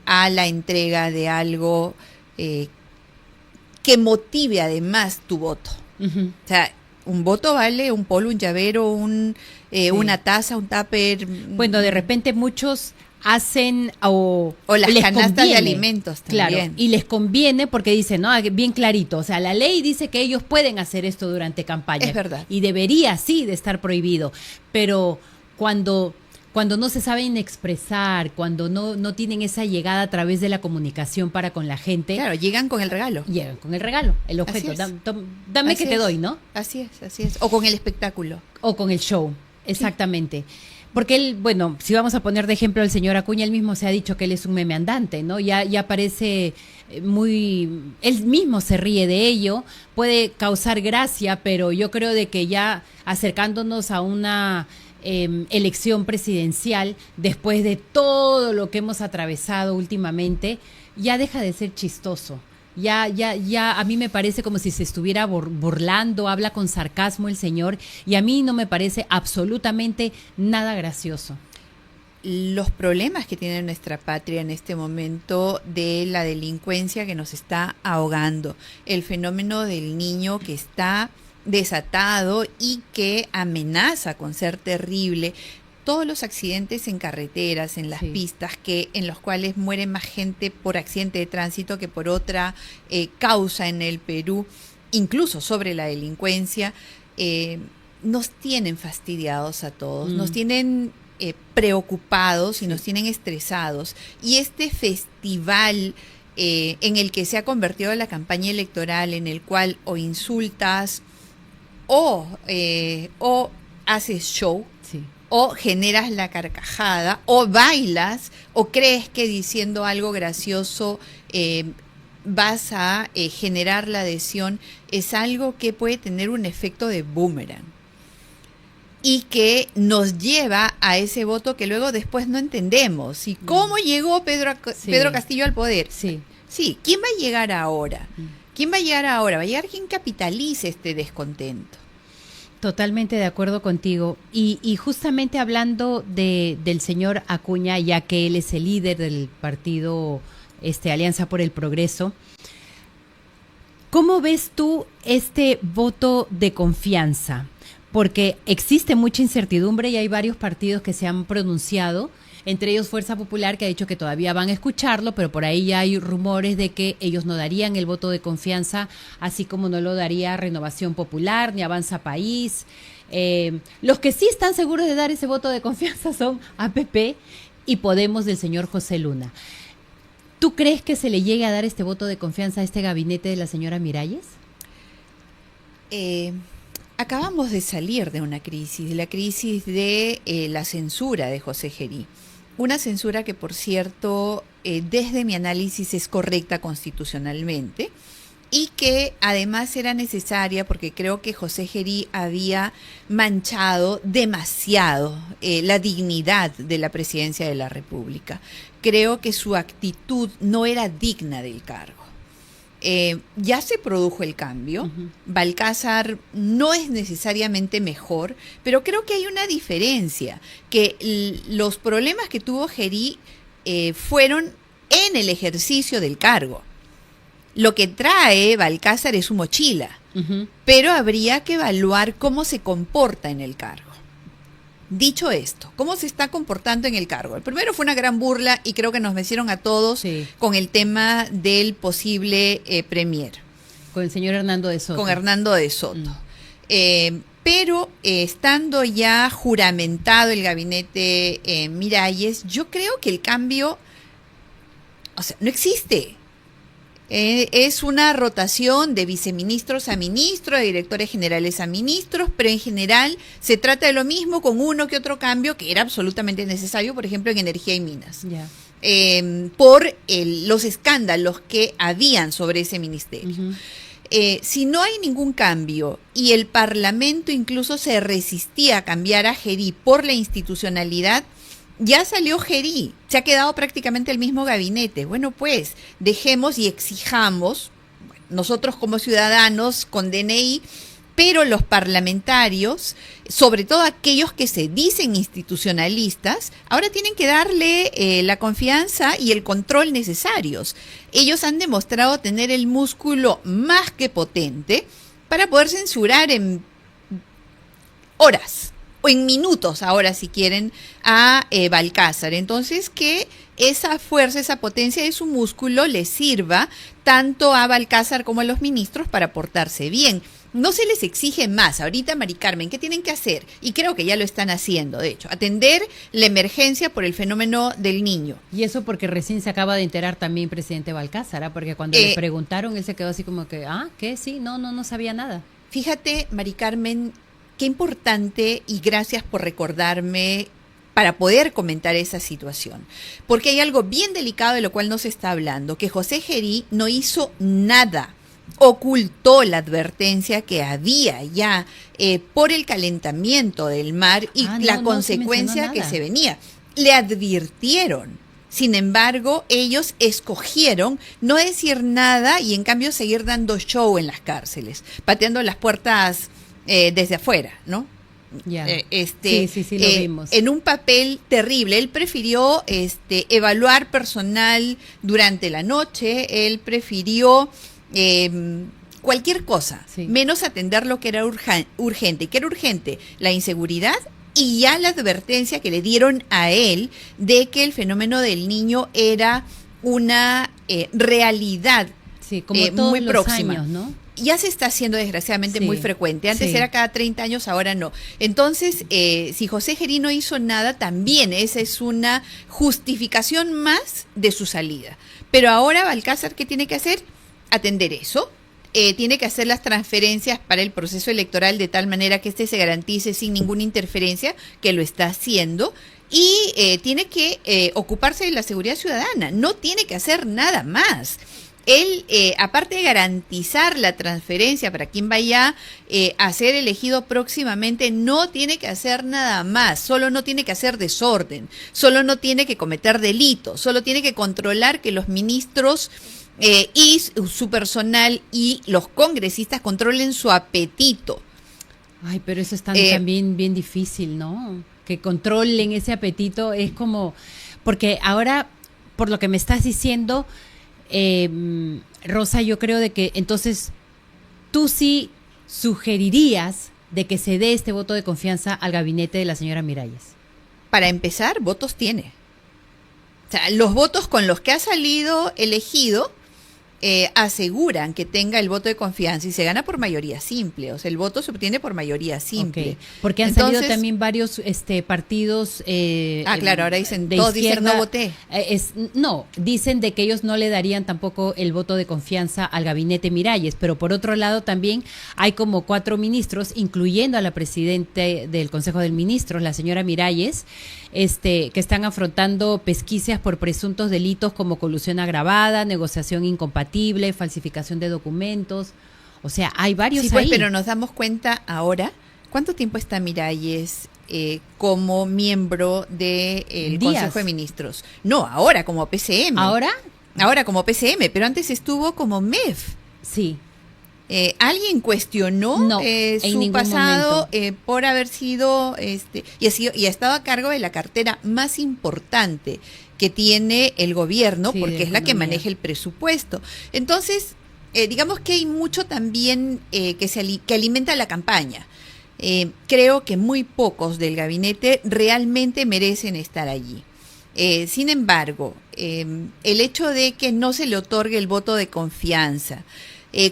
a la entrega de algo que motive además tu voto. O sea, un voto vale un polo, un llavero, una taza, un tupper. Bueno, de repente muchos hacen o las les canastas conviene, de alimentos también. Claro, y les conviene porque dicen, no, bien clarito, o sea, la ley dice que ellos pueden hacer esto durante campaña. Es verdad. Y debería, sí, de estar prohibido, pero cuando no se saben expresar, cuando no tienen esa llegada a través de la comunicación para con la gente. Claro, llegan con el regalo. Llegan con el regalo, el objeto. Dame que te doy, ¿no? Así es. O con el espectáculo. O con el show, exactamente. Porque él, bueno, si vamos a poner de ejemplo al señor Acuña, él mismo se ha dicho que él es un meme andante, ¿no? Ya parece él mismo se ríe de ello, puede causar gracia, pero yo creo de que ya acercándonos a una elección presidencial, después de todo lo que hemos atravesado últimamente, ya deja de ser chistoso. Ya a mí me parece como si se estuviera burlando, habla con sarcasmo el señor, y a mí no me parece absolutamente nada gracioso. Los problemas que tiene nuestra patria en este momento de la delincuencia que nos está ahogando, el fenómeno del niño que está desatado y que amenaza con ser terrible, todos los accidentes en carreteras, en las pistas, en los cuales muere más gente por accidente de tránsito que por otra causa en el Perú, incluso sobre la delincuencia, nos tienen fastidiados a todos, nos tienen preocupados y nos tienen estresados. Y este festival en el que se ha convertido la campaña electoral, en el cual o insultas o haces show, o generas la carcajada, o bailas, o crees que diciendo algo gracioso vas a generar la adhesión, es algo que puede tener un efecto de boomerang y que nos lleva a ese voto que luego después no entendemos. ¿Y cómo llegó Pedro Castillo al poder? Sí, ¿quién va a llegar ahora? ¿Quién va a llegar ahora? Va a llegar quien capitalice este descontento. Totalmente de acuerdo contigo. Y justamente hablando del señor Acuña, ya que él es el líder del partido Alianza por el Progreso, ¿cómo ves tú este voto de confianza? Porque existe mucha incertidumbre y hay varios partidos que se han pronunciado, entre ellos Fuerza Popular, que ha dicho que todavía van a escucharlo, pero por ahí ya hay rumores de que ellos no darían el voto de confianza, así como no lo daría Renovación Popular ni Avanza País. Los que sí están seguros de dar ese voto de confianza son APP y Podemos del señor José Luna. ¿Tú crees que se le llegue a dar este voto de confianza a este gabinete de la señora Miralles? Acabamos de salir de una crisis, la crisis de la censura de José Gerí. Una censura que, por cierto, desde mi análisis es correcta constitucionalmente y que además era necesaria porque creo que José Gerí había manchado demasiado la dignidad de la presidencia de la República. Creo que su actitud no era digna del cargo. Ya se produjo el cambio. Balcázar no es necesariamente mejor, pero creo que hay una diferencia, que los problemas que tuvo Gerí fueron en el ejercicio del cargo. Lo que trae Balcázar es su mochila, pero habría que evaluar cómo se comporta en el cargo. Dicho esto, ¿cómo se está comportando en el cargo? El primero fue una gran burla y creo que nos vencieron a todos con el tema del posible premier. Con el señor Hernando de Soto. Con Hernando de Soto. Pero estando ya juramentado el gabinete Miralles, yo creo que el cambio, o sea, no existe. Es una rotación de viceministros a ministros, de directores generales a ministros, pero en general se trata de lo mismo con uno que otro cambio que era absolutamente necesario, por ejemplo, en energía y minas, por los escándalos que habían sobre ese ministerio. Si no hay ningún cambio y el Parlamento incluso se resistía a cambiar a Gerí por la institucionalidad, ya salió Gerí, se ha quedado prácticamente el mismo gabinete. Bueno, pues dejemos y exijamos, nosotros como ciudadanos con DNI, pero los parlamentarios, sobre todo aquellos que se dicen institucionalistas, ahora tienen que darle la confianza y el control necesarios. Ellos han demostrado tener el músculo más que potente para poder censurar en horas o en minutos, ahora si quieren, a Balcázar. Entonces, que esa fuerza, esa potencia de su músculo les sirva tanto a Balcázar como a los ministros para portarse bien. No se les exige más. Ahorita, Mari Carmen, ¿qué tienen que hacer? Y creo que ya lo están haciendo, de hecho, atender la emergencia por el fenómeno del niño. Y eso porque recién se acaba de enterar también presidente Balcázar, porque cuando le preguntaron, él se quedó así como que, ¿qué? Sí, no sabía nada. Fíjate, Mari Carmen, qué importante, y gracias por recordarme para poder comentar esa situación. Porque hay algo bien delicado de lo cual no se está hablando, que José Gerí no hizo nada, ocultó la advertencia que había ya por el calentamiento del mar y la consecuencia que se venía. Le advirtieron. Sin embargo, ellos escogieron no decir nada y en cambio seguir dando show en las cárceles, pateando las puertas desde afuera, ¿no? Sí, lo vimos. En un papel terrible. Él prefirió evaluar personal durante la noche, él prefirió cualquier cosa, menos atender lo que era urgente. ¿Qué era urgente? La inseguridad y ya la advertencia que le dieron a él de que el fenómeno del niño era una realidad como todos muy los próxima. Años, ¿no? Ya se está haciendo desgraciadamente muy frecuente. Antes era cada 30 años, ahora no. Entonces, si José Gerí no hizo nada, también esa es una justificación más de su salida. Pero ahora Balcázar, ¿qué tiene que hacer? Atender eso. Tiene que hacer las transferencias para el proceso electoral de tal manera que se garantice sin ninguna interferencia, que lo está haciendo. Y tiene que ocuparse de la seguridad ciudadana. No tiene que hacer nada más. Él, aparte de garantizar la transferencia para quien vaya a ser elegido próximamente, no tiene que hacer nada más, solo no tiene que hacer desorden, solo no tiene que cometer delitos, solo tiene que controlar que los ministros y su personal y los congresistas controlen su apetito. Ay, pero eso es también bien difícil, ¿no? Que controlen ese apetito es como, porque ahora, por lo que me estás diciendo, Rosa, yo creo de que entonces tú sí sugerirías de que se dé este voto de confianza al gabinete de la señora Miralles. Para empezar, votos tiene. O sea, los votos con los que ha salido elegido aseguran que tenga el voto de confianza y se gana por mayoría simple. O sea, el voto se obtiene por mayoría simple. Porque han salido también varios partidos. Claro, ahora dicen, de todos izquierda, dicen no voté. Dicen de que ellos no le darían tampoco el voto de confianza al gabinete Miralles, pero por otro lado también hay como 4 ministros, incluyendo a la presidenta del Consejo de Ministros, la señora Miralles, que están afrontando pesquisas por presuntos delitos como colusión agravada, negociación incompatible, falsificación de documentos. O sea, hay varios sí, pues, ahí. Pero nos damos cuenta ahora, ¿cuánto tiempo está Miralles como miembro del Consejo de Ministros? No, ahora como PCM. Ahora como PCM, pero antes estuvo como MEF. Sí. ¿Alguien cuestionó su pasado por haber sido y ha estado a cargo de la cartera más importante que tiene el gobierno, porque es la que maneja el presupuesto? Entonces, digamos que hay mucho también que alimenta la campaña. Creo que muy pocos del gabinete realmente merecen estar allí. Sin embargo, el hecho de que no se le otorgue el voto de confianza,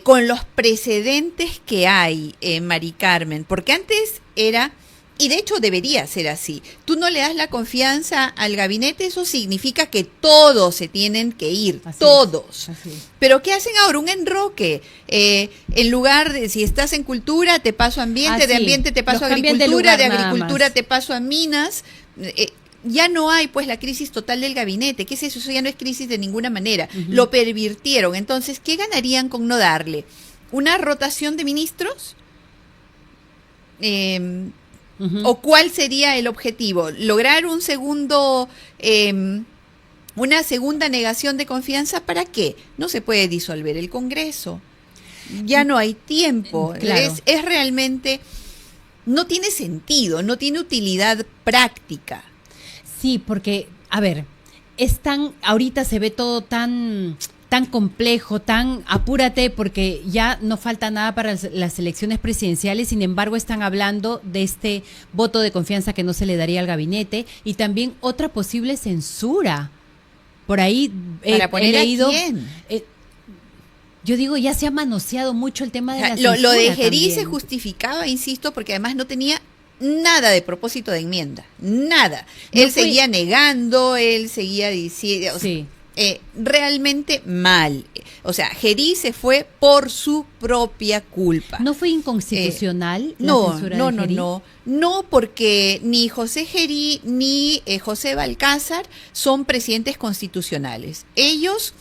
con los precedentes que hay, Mari Carmen, porque antes era, y de hecho debería ser así, tú no le das la confianza al gabinete, eso significa que todos se tienen que ir, Así todos. es. Pero ¿qué hacen ahora? Un enroque. En lugar de, si estás en cultura, te paso a ambiente, de ambiente te paso a agricultura, de agricultura te paso a minas. Ya no hay pues la crisis total del gabinete. ¿Qué es eso? Eso ya no es crisis de ninguna manera. Lo pervirtieron. Entonces, ¿qué ganarían con no darle? ¿Una rotación de ministros? ¿O cuál sería el objetivo? ¿Lograr un segundo, una segunda negación de confianza? ¿Para qué? No se puede disolver el Congreso. Ya no hay tiempo. Claro. Es realmente, no tiene sentido, no tiene utilidad práctica. Sí, porque, a ver, ahorita se ve todo tan complejo, tan apúrate, porque ya no falta nada para las elecciones presidenciales. Sin embargo, están hablando de este voto de confianza que no se le daría al gabinete y también otra posible censura. Por ahí ¿Para poner he leído, a quién? Yo digo, ya se ha manoseado mucho el tema de la Lo censura de Gerí también. se justificaba, insisto, porque además no tenía nada de propósito de enmienda, nada. No Él fue- seguía negando, él seguía diciendo, o sea, Sí. realmente mal. O sea, Gerí se fue por su propia culpa. ¿No fue inconstitucional la No, censura no, de no, Gerí? no, porque ni José Gerí ni José Balcázar son presidentes constitucionales. Ellos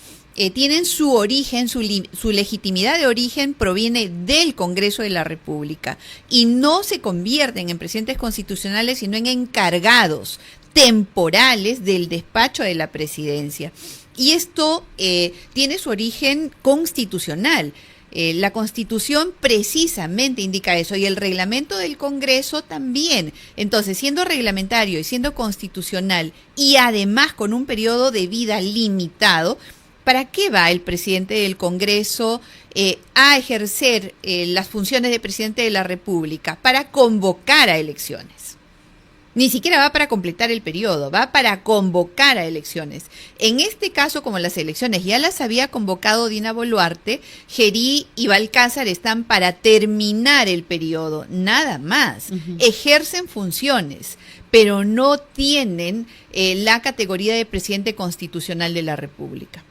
tienen su origen, su legitimidad de origen proviene del Congreso de la República y no se convierten en presidentes constitucionales, sino en encargados temporales del despacho de la presidencia. Y esto tiene su origen constitucional. La Constitución precisamente indica eso y el reglamento del Congreso también. Entonces, siendo reglamentario y siendo constitucional y además con un periodo de vida limitado, ¿para qué va el presidente del Congreso a ejercer las funciones de presidente de la República? Para convocar a elecciones. Ni siquiera va para completar el periodo, va para convocar a elecciones. En este caso, como las elecciones ya las había convocado Dina Boluarte, Gerí y Balcázar están para terminar el periodo, nada más. Ejercen funciones, pero no tienen la categoría de presidente constitucional de la República.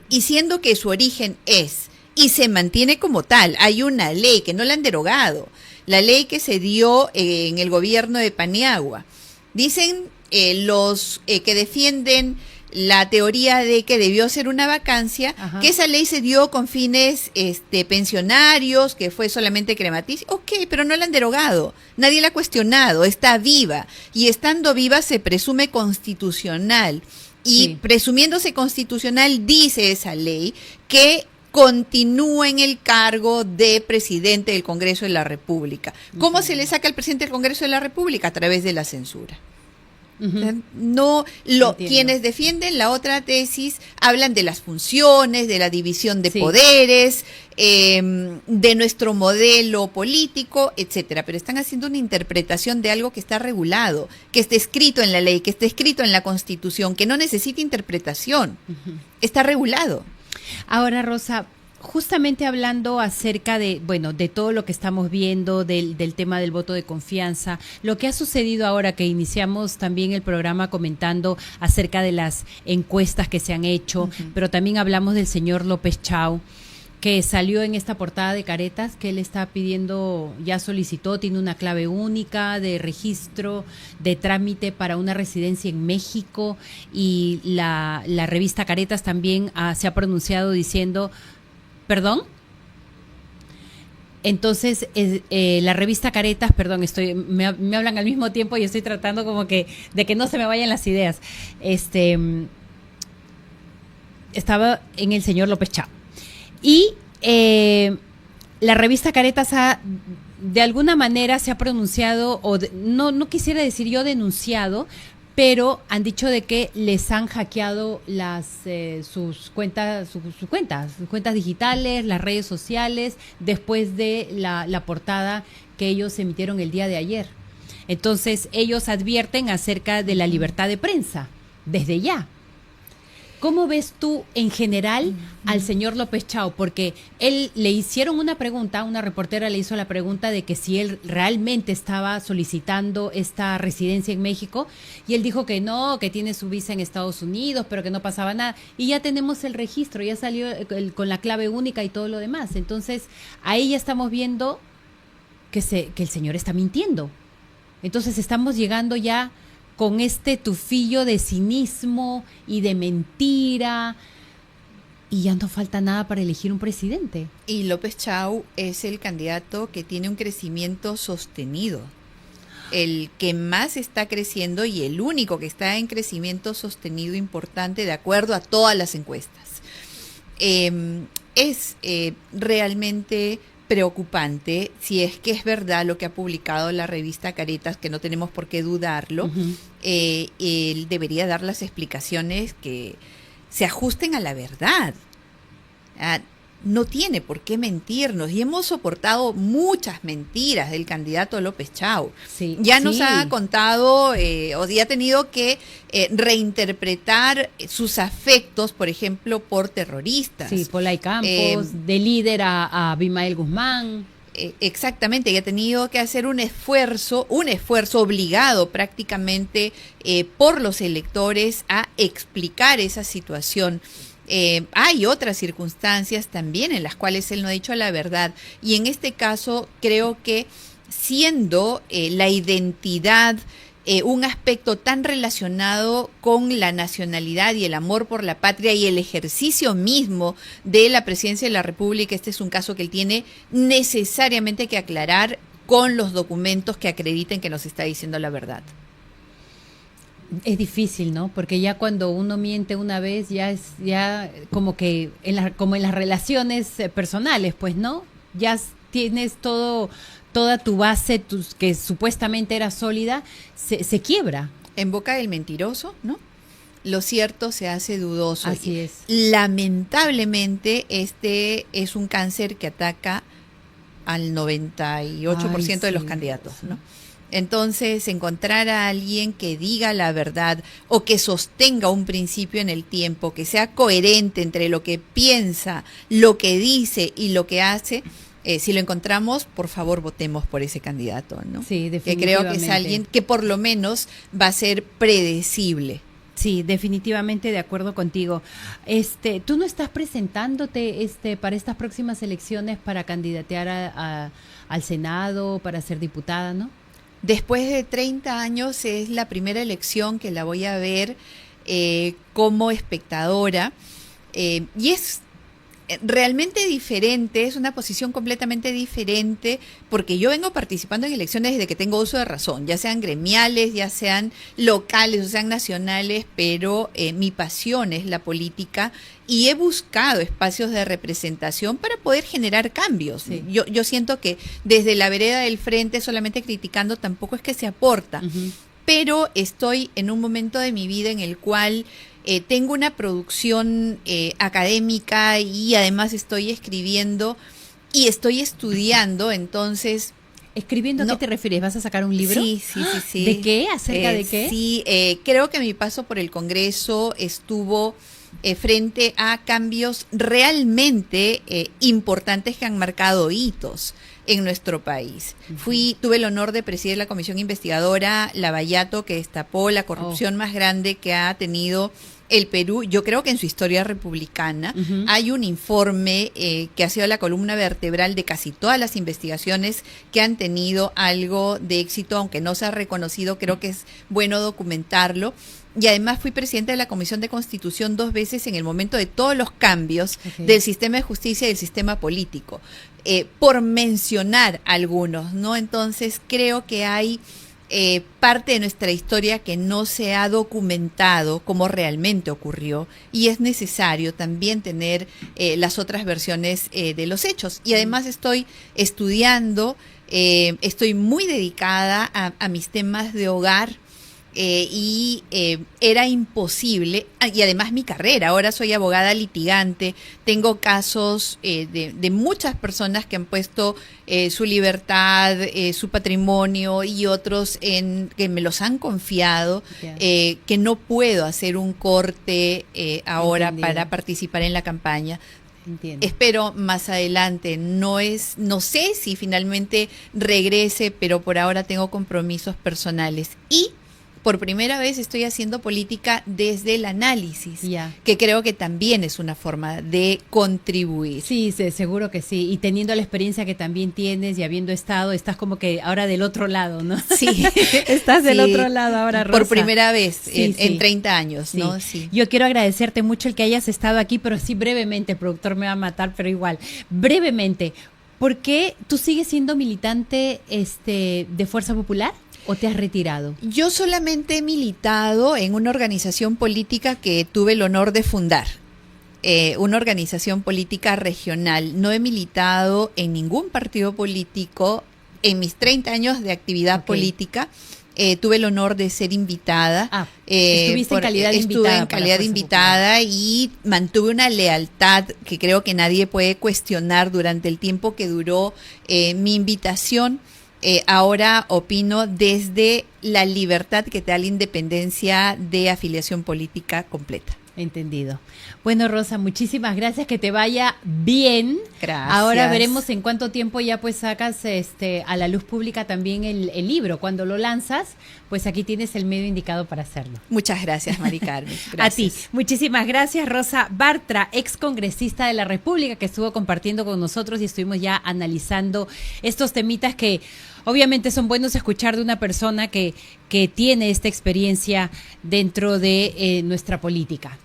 Y siendo que su origen es y se mantiene como tal, hay una ley que no la han derogado, la ley que se dio en el gobierno de Paniagua. Dicen los que defienden la teoría de que debió ser una vacancia, Ajá. que esa ley se dio con fines pensionarios, que fue solamente crematicia. Ok, pero no la han derogado, nadie la ha cuestionado, está viva, y estando viva se presume constitucional. Y Sí. presumiéndose constitucional, dice esa ley que continúa en el cargo de presidente del Congreso de la República. ¿Cómo se le saca al presidente del Congreso de la República? A través de la censura. No, Entiendo. quienes defienden la otra tesis hablan de las funciones, de la división de Sí. poderes, de nuestro modelo político, etcétera, pero están haciendo una interpretación de algo que está regulado, que está escrito en la ley, que está escrito en la Constitución, que no necesita interpretación, está regulado. Ahora, Rosa, justamente hablando acerca de, bueno, de todo lo que estamos viendo, del tema del voto de confianza, lo que ha sucedido ahora que iniciamos también el programa comentando acerca de las encuestas que se han hecho, pero también hablamos del señor López Chau, que salió en esta portada de Caretas, que él está pidiendo, ya solicitó, tiene una clave única de registro, de trámite para una residencia en México, y la revista Caretas también se ha pronunciado diciendo, ¿perdón? Entonces, la revista Caretas, perdón, me hablan al mismo tiempo y estoy tratando como que de que no se me vayan las ideas. Estaba en el señor López Chau. Y la revista Caretas de alguna manera se ha pronunciado, no quisiera decir yo denunciado, pero han dicho de que les han hackeado sus cuentas digitales, las redes sociales, después de la portada que ellos emitieron el día de ayer. Entonces, ellos advierten acerca de la libertad de prensa, desde ya. ¿Cómo ves tú en general al señor López Chao? Porque él le hicieron una pregunta, una reportera le hizo la pregunta de que si él realmente estaba solicitando esta residencia en México, y él dijo que no, que tiene su visa en Estados Unidos, pero que no pasaba nada. Y ya tenemos el registro, ya salió con la clave única y todo lo demás. Entonces, ahí ya estamos viendo que el señor está mintiendo. Entonces, estamos llegando ya con este tufillo de cinismo y de mentira, y ya no falta nada para elegir un presidente. Y López Chao es el candidato que tiene un crecimiento sostenido, el que más está creciendo y el único que está en crecimiento sostenido importante de acuerdo a todas las encuestas. Es realmente preocupante si es que es verdad lo que ha publicado la revista Caretas, que no tenemos por qué dudarlo. Él debería dar las explicaciones que se ajusten a la verdad. No tiene por qué mentirnos, y hemos soportado muchas mentiras del candidato López Chao. Sí, ya nos ha contado o ya ha tenido que reinterpretar sus afectos, por ejemplo, por terroristas. Sí, Polay Campos, de líder a Abimael Guzmán. Exactamente, y ha tenido que hacer un esfuerzo obligado prácticamente por los electores a explicar esa situación. Hay otras circunstancias también en las cuales él no ha dicho la verdad, y en este caso creo que siendo la identidad un aspecto tan relacionado con la nacionalidad y el amor por la patria y el ejercicio mismo de la presidencia de la República, este es un caso que él tiene necesariamente que aclarar con los documentos que acrediten que nos está diciendo la verdad. Es difícil, ¿no? Porque ya cuando uno miente una vez, ya como que como en las relaciones personales, pues, ¿no? Ya tienes toda tu base que supuestamente era sólida, se quiebra. En boca del mentiroso, ¿no? Lo cierto se hace dudoso. Así es. Lamentablemente, este es un cáncer que ataca al 98% de los candidatos, ¿no? Entonces, encontrar a alguien que diga la verdad o que sostenga un principio en el tiempo, que sea coherente entre lo que piensa, lo que dice y lo que hace, si lo encontramos, por favor, votemos por ese candidato, ¿no? Sí, definitivamente. Que creo que es alguien que por lo menos va a ser predecible. Sí, definitivamente de acuerdo contigo. ¿Tú no estás presentándote para estas próximas elecciones para candidatear al Senado, para ser diputada, no? Después de 30 años es la primera elección que la voy a ver como espectadora, y es realmente diferente, es una posición completamente diferente, porque yo vengo participando en elecciones desde que tengo uso de razón, ya sean gremiales, ya sean locales o sean nacionales, pero mi pasión es la política y he buscado espacios de representación para poder generar cambios. Sí. Yo siento que desde la vereda del frente, solamente criticando, tampoco es que se aporta, pero estoy en un momento de mi vida en el cual tengo una producción académica y además estoy escribiendo y estoy estudiando, entonces... ¿Escribiendo a qué te refieres? ¿Vas a sacar un libro? Sí. ¿De qué? ¿Acerca de qué? Sí, creo que mi paso por el Congreso estuvo frente a cambios realmente importantes que han marcado hitos en nuestro país. Tuve el honor de presidir la comisión investigadora Lavallato, que destapó la corrupción más grande que ha tenido el Perú, yo creo que en su historia republicana. Hay un informe que ha sido la columna vertebral de casi todas las investigaciones que han tenido algo de éxito, aunque no se ha reconocido. Creo que es bueno documentarlo. Y además fui presidenta de la Comisión de Constitución 2 veces en el momento de todos los cambios del sistema de justicia y del sistema político, por mencionar algunos, ¿no? Entonces creo que hay parte de nuestra historia que no se ha documentado como realmente ocurrió, y es necesario también tener las otras versiones de los hechos. Y además estoy estudiando, estoy muy dedicada a mis temas de hogar, era imposible, y además mi carrera, ahora soy abogada litigante, tengo casos de muchas personas que han puesto su libertad, su patrimonio y otros que me los han confiado, que no puedo hacer un corte ahora para participar en la campaña. Entiendo. Espero más adelante, no sé si finalmente regrese, pero por ahora tengo compromisos personales y por primera vez estoy haciendo política desde el análisis, que creo que también es una forma de contribuir. Sí, seguro que sí. Y teniendo la experiencia que también tienes y habiendo estado, estás como que ahora del otro lado, ¿no? Sí. Estás del otro lado ahora, Rosa. Por primera vez en 30 años, sí. ¿no? Sí. Yo quiero agradecerte mucho el que hayas estado aquí, pero sí brevemente, el productor me va a matar, pero igual, brevemente, ¿por qué tú sigues siendo militante de Fuerza Popular? ¿O te has retirado? Yo solamente he militado en una organización política que tuve el honor de fundar, una organización política regional. No he militado en ningún partido político en mis 30 años de actividad política. Tuve el honor de ser invitada. Estuviste en calidad de invitada. Estuve en calidad de invitada y mantuve una lealtad que creo que nadie puede cuestionar durante el tiempo que duró mi invitación. Ahora opino desde la libertad que te da la independencia de afiliación política completa. Entendido. Bueno, Rosa, muchísimas gracias, que te vaya bien. Gracias. Ahora veremos en cuánto tiempo ya pues sacas a la luz pública también el libro. Cuando lo lanzas, pues aquí tienes el medio indicado para hacerlo. Muchas gracias, Mari Carmen. Gracias. A ti. Muchísimas gracias, Rosa Bartra, ex congresista de la República, que estuvo compartiendo con nosotros y estuvimos ya analizando estos temitas que obviamente son buenos escuchar de una persona que tiene esta experiencia dentro de nuestra política.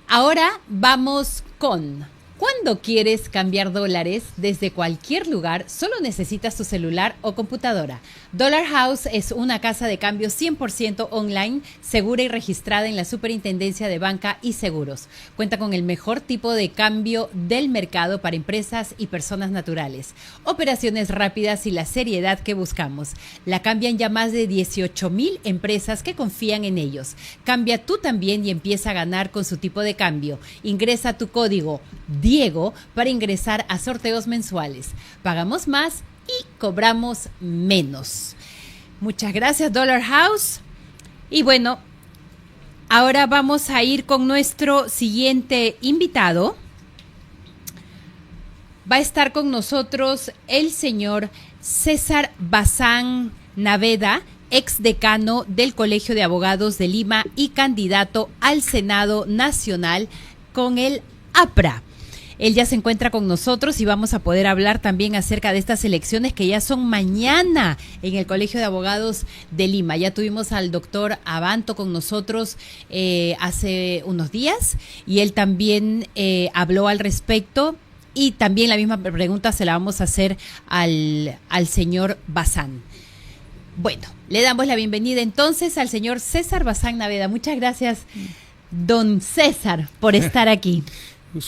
Ahora vamos con: ¿cuándo quieres cambiar dólares desde cualquier lugar? Solo necesitas tu celular o computadora. Dollar House es una casa de cambio 100% online, segura y registrada en la Superintendencia de Banca y Seguros. Cuenta con el mejor tipo de cambio del mercado para empresas y personas naturales. Operaciones rápidas y la seriedad que buscamos. La cambian ya más de 18,000 empresas que confían en ellos. Cambia tú también y empieza a ganar con su tipo de cambio. Ingresa tu código Diego para ingresar a sorteos mensuales. Pagamos más y cobramos menos. Muchas gracias, Dollar House. Y bueno, ahora vamos a ir con nuestro siguiente invitado. Va a estar con nosotros el señor César Bazán Naveda, ex decano del Colegio de Abogados de Lima y candidato al Senado Nacional con el APRA. Él ya se encuentra con nosotros y vamos a poder hablar también acerca de estas elecciones que ya son mañana en el Colegio de Abogados de Lima. Ya tuvimos al doctor Abanto con nosotros hace unos días y él también habló al respecto, y también la misma pregunta se la vamos a hacer al señor Bazán. Bueno, le damos la bienvenida entonces al señor César Bazán Naveda. Muchas gracias, don César, por estar aquí.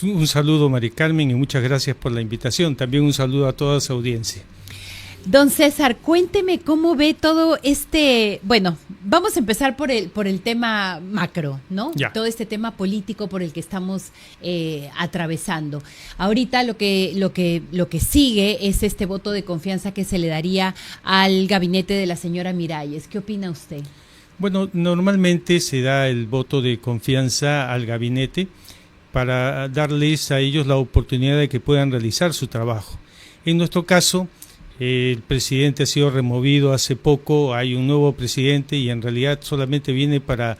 Un saludo, Mari Carmen, y muchas gracias por la invitación. También un saludo a toda su audiencia. Don César, cuénteme cómo ve todo bueno, vamos a empezar por el tema macro, ¿no? Ya. Todo este tema político por el que estamos atravesando. Ahorita lo que sigue es este voto de confianza que se le daría al gabinete de la señora Miralles. ¿Qué opina usted? Bueno, normalmente se da el voto de confianza al gabinete para darles a ellos la oportunidad de que puedan realizar su trabajo. En nuestro caso, el presidente ha sido removido hace poco, hay un nuevo presidente y en realidad solamente viene para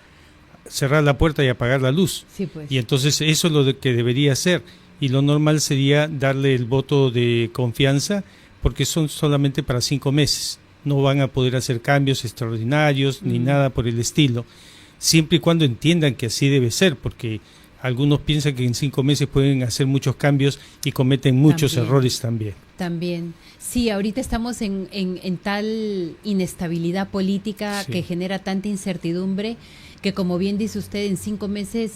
cerrar la puerta y apagar la luz. Sí, pues. Y entonces eso es lo que debería hacer, y lo normal sería darle el voto de confianza porque son solamente para 5 meses. No van a poder hacer cambios extraordinarios ni nada por el estilo, siempre y cuando entiendan que así debe ser, porque algunos piensan que en 5 meses pueden hacer muchos cambios y cometen muchos errores también. También. Sí, ahorita estamos en tal inestabilidad política que genera tanta incertidumbre que, como bien dice usted, en 5 meses,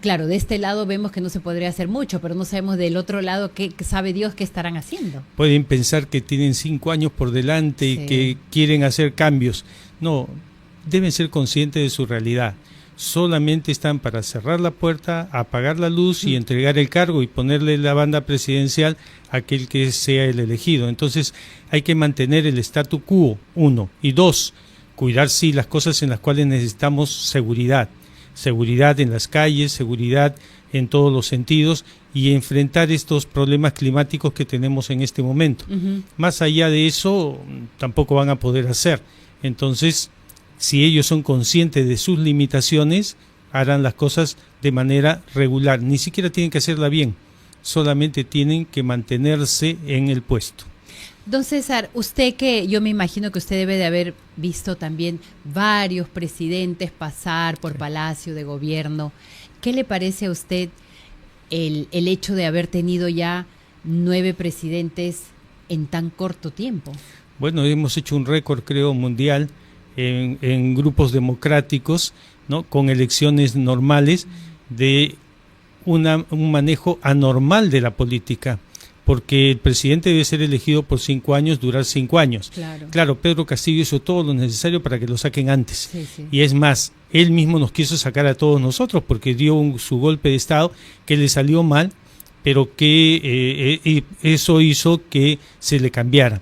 claro, de este lado vemos que no se podría hacer mucho, pero no sabemos del otro lado qué sabe Dios qué estarán haciendo. Pueden pensar que tienen 5 años por delante y que quieren hacer cambios. No, deben ser conscientes de su realidad. Solamente están para cerrar la puerta, apagar la luz y entregar el cargo y ponerle la banda presidencial a aquel que sea el elegido. Entonces hay que mantener el statu quo, 1, y 2, cuidar sí las cosas en las cuales necesitamos seguridad en las calles, seguridad en todos los sentidos y enfrentar estos problemas climáticos que tenemos en este momento. Más allá de eso, tampoco van a poder hacer. Entonces, si ellos son conscientes de sus limitaciones, harán las cosas de manera regular. Ni siquiera tienen que hacerla bien, solamente tienen que mantenerse en el puesto. Don César, usted que yo me imagino que usted debe de haber visto también varios presidentes pasar por Palacio de Gobierno, ¿qué le parece a usted el hecho de haber tenido ya 9 presidentes en tan corto tiempo? Bueno, hemos hecho un récord, creo, mundial en grupos democráticos, ¿no? Con elecciones normales, de un manejo anormal de la política, porque el presidente debe ser elegido por 5 años, durar 5 años. Claro, Pedro Castillo hizo todo lo necesario para que lo saquen antes. Sí. Y es más, él mismo nos quiso sacar a todos nosotros porque dio su golpe de Estado que le salió mal, pero que eso hizo que se le cambiara.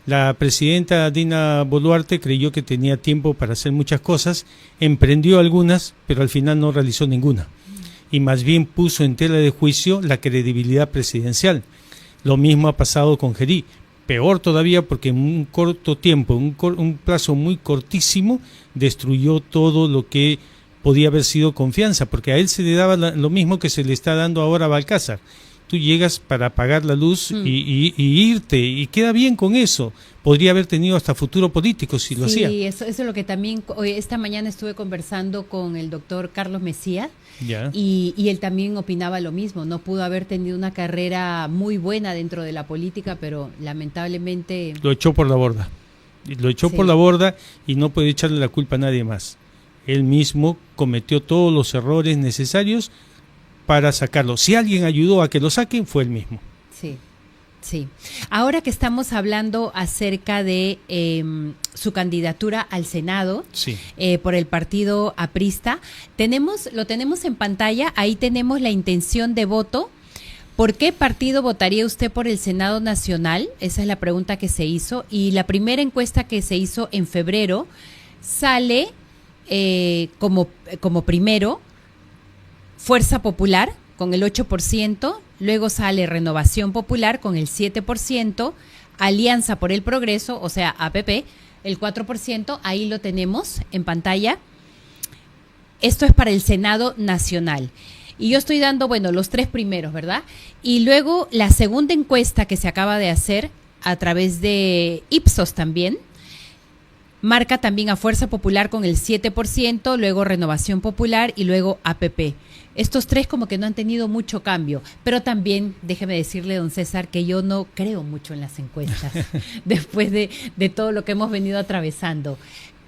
La presidenta Dina Boluarte creyó que tenía tiempo para hacer muchas cosas, emprendió algunas, pero al final no realizó ninguna. Y más bien puso en tela de juicio la credibilidad presidencial. Lo mismo ha pasado con Gerí. Peor todavía porque en un corto tiempo, un plazo muy cortísimo, destruyó todo lo que podía haber sido confianza, porque a él se le daba lo mismo que se le está dando ahora a Balcázar. Tú llegas para apagar la luz y irte, y queda bien con eso. Podría haber tenido hasta futuro político si lo hacía. Sí, eso es lo que también esta mañana estuve conversando con el doctor Carlos Mesías, y él también opinaba lo mismo. No pudo haber tenido una carrera muy buena dentro de la política, pero lamentablemente... Lo echó por la borda. Por la borda y no puede echarle la culpa a nadie más. Él mismo cometió todos los errores necesarios para sacarlo. Si alguien ayudó a que lo saquen, fue él mismo. Sí. Ahora que estamos hablando acerca de su candidatura al Senado, por el partido aprista, lo tenemos en pantalla, ahí tenemos la intención de voto. ¿Por qué partido votaría usted por el Senado Nacional? Esa es la pregunta que se hizo, y la primera encuesta que se hizo en febrero sale como primero Fuerza Popular con el 8%, luego sale Renovación Popular con el 7%, Alianza por el Progreso, o sea, APP, el 4%, ahí lo tenemos en pantalla. Esto es para el Senado Nacional. Y yo estoy dando, los 3 primeros, ¿verdad? Y luego la segunda encuesta que se acaba de hacer a través de Ipsos también, marca también a Fuerza Popular con el 7%, luego Renovación Popular y luego APP. Estos 3 como que no han tenido mucho cambio, pero también déjeme decirle, don César, que yo no creo mucho en las encuestas después de todo lo que hemos venido atravesando.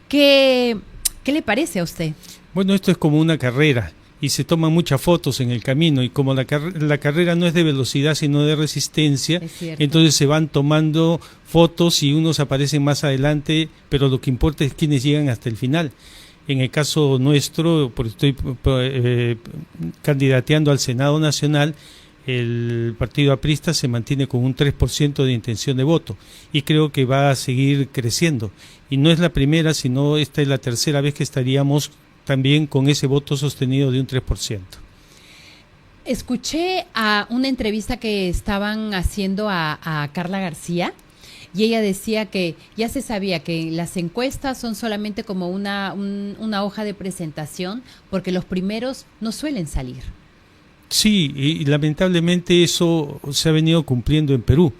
¿Qué le parece a usted? Bueno, esto es como una carrera y se toman muchas fotos en el camino, y como la carrera no es de velocidad sino de resistencia, entonces se van tomando fotos y unos aparecen más adelante, pero lo que importa es quiénes llegan hasta el final. En el caso nuestro, porque estoy candidateando al Senado Nacional, el partido aprista se mantiene con un 3% de intención de voto y creo que va a seguir creciendo. Y no es la primera, sino esta es la tercera vez que estaríamos también con ese voto sostenido de un 3%. Escuché a una entrevista que estaban haciendo a Carla García, y ella decía que ya se sabía que las encuestas son solamente como una hoja de presentación, porque los primeros no suelen salir. Sí, y lamentablemente eso se ha venido cumpliendo en Perú,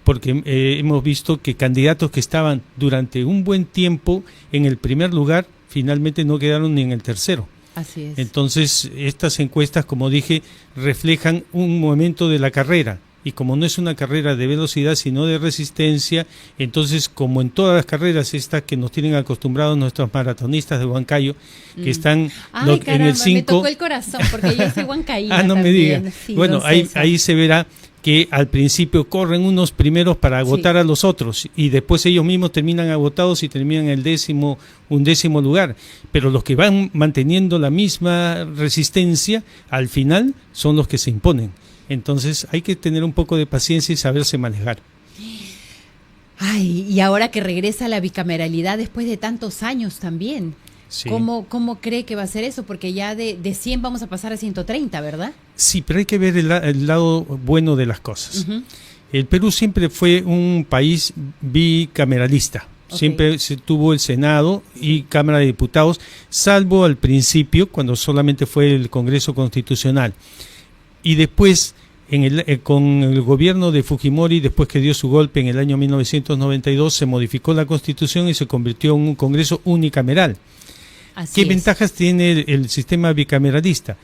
porque hemos visto que candidatos que estaban durante un buen tiempo en el primer lugar, finalmente no quedaron ni en el tercero. Así es. Entonces, estas encuestas, como dije, reflejan un momento de la carrera. Y como no es una carrera de velocidad, sino de resistencia, entonces, como en todas las carreras estas que nos tienen acostumbrados nuestros maratonistas de Huancayo, que están en el 5... me tocó el corazón, porque yo soy huancaína. No también. Me diga. Sí, bueno, ahí se verá que al principio corren unos primeros para agotar a los otros y después ellos mismos terminan agotados y terminan un décimo lugar. Pero los que van manteniendo la misma resistencia, al final son los que se imponen. Entonces hay que tener un poco de paciencia y saberse manejar. Ay, y ahora que regresa la bicameralidad después de tantos años también. Sí. ¿Cómo cree que va a ser eso? Porque ya de 100 vamos a pasar a 130, ¿verdad? Sí, pero hay que ver el lado bueno de las cosas. Uh-huh. El Perú siempre fue un país bicameralista. Okay. Siempre se tuvo el Senado y Cámara de Diputados, salvo al principio, cuando solamente fue el Congreso Constitucional. Y después, con el gobierno de Fujimori, después que dio su golpe en el año 1992, se modificó la Constitución y se convirtió en un Congreso unicameral. ¿Qué ventajas tiene el sistema bicameralista?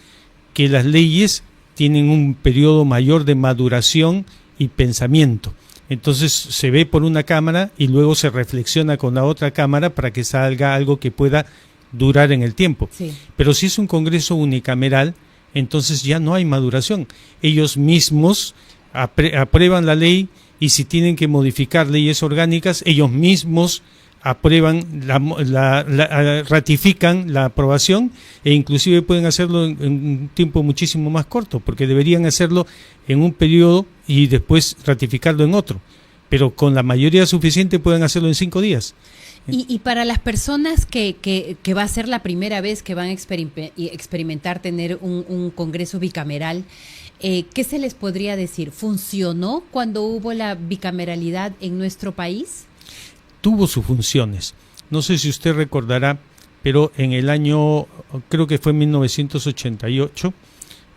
Que las leyes tienen un periodo mayor de maduración y pensamiento. Entonces se ve por una cámara y luego se reflexiona con la otra cámara para que salga algo que pueda durar en el tiempo. Sí. Pero si es un Congreso unicameral, entonces ya no hay maduración. Ellos mismos aprueban la ley y si tienen que modificar leyes orgánicas, ellos mismos aprueban, ratifican la aprobación e inclusive pueden hacerlo en un tiempo muchísimo más corto, porque deberían hacerlo en un periodo y después ratificarlo en otro, pero con la mayoría suficiente pueden hacerlo en 5 días. Y para las personas que va a ser la primera vez que van a experimentar tener un Congreso bicameral, ¿qué se les podría decir? ¿Funcionó cuando hubo la bicameralidad en nuestro país? Tuvo sus funciones. No sé si usted recordará, pero en el año, creo que fue en 1988,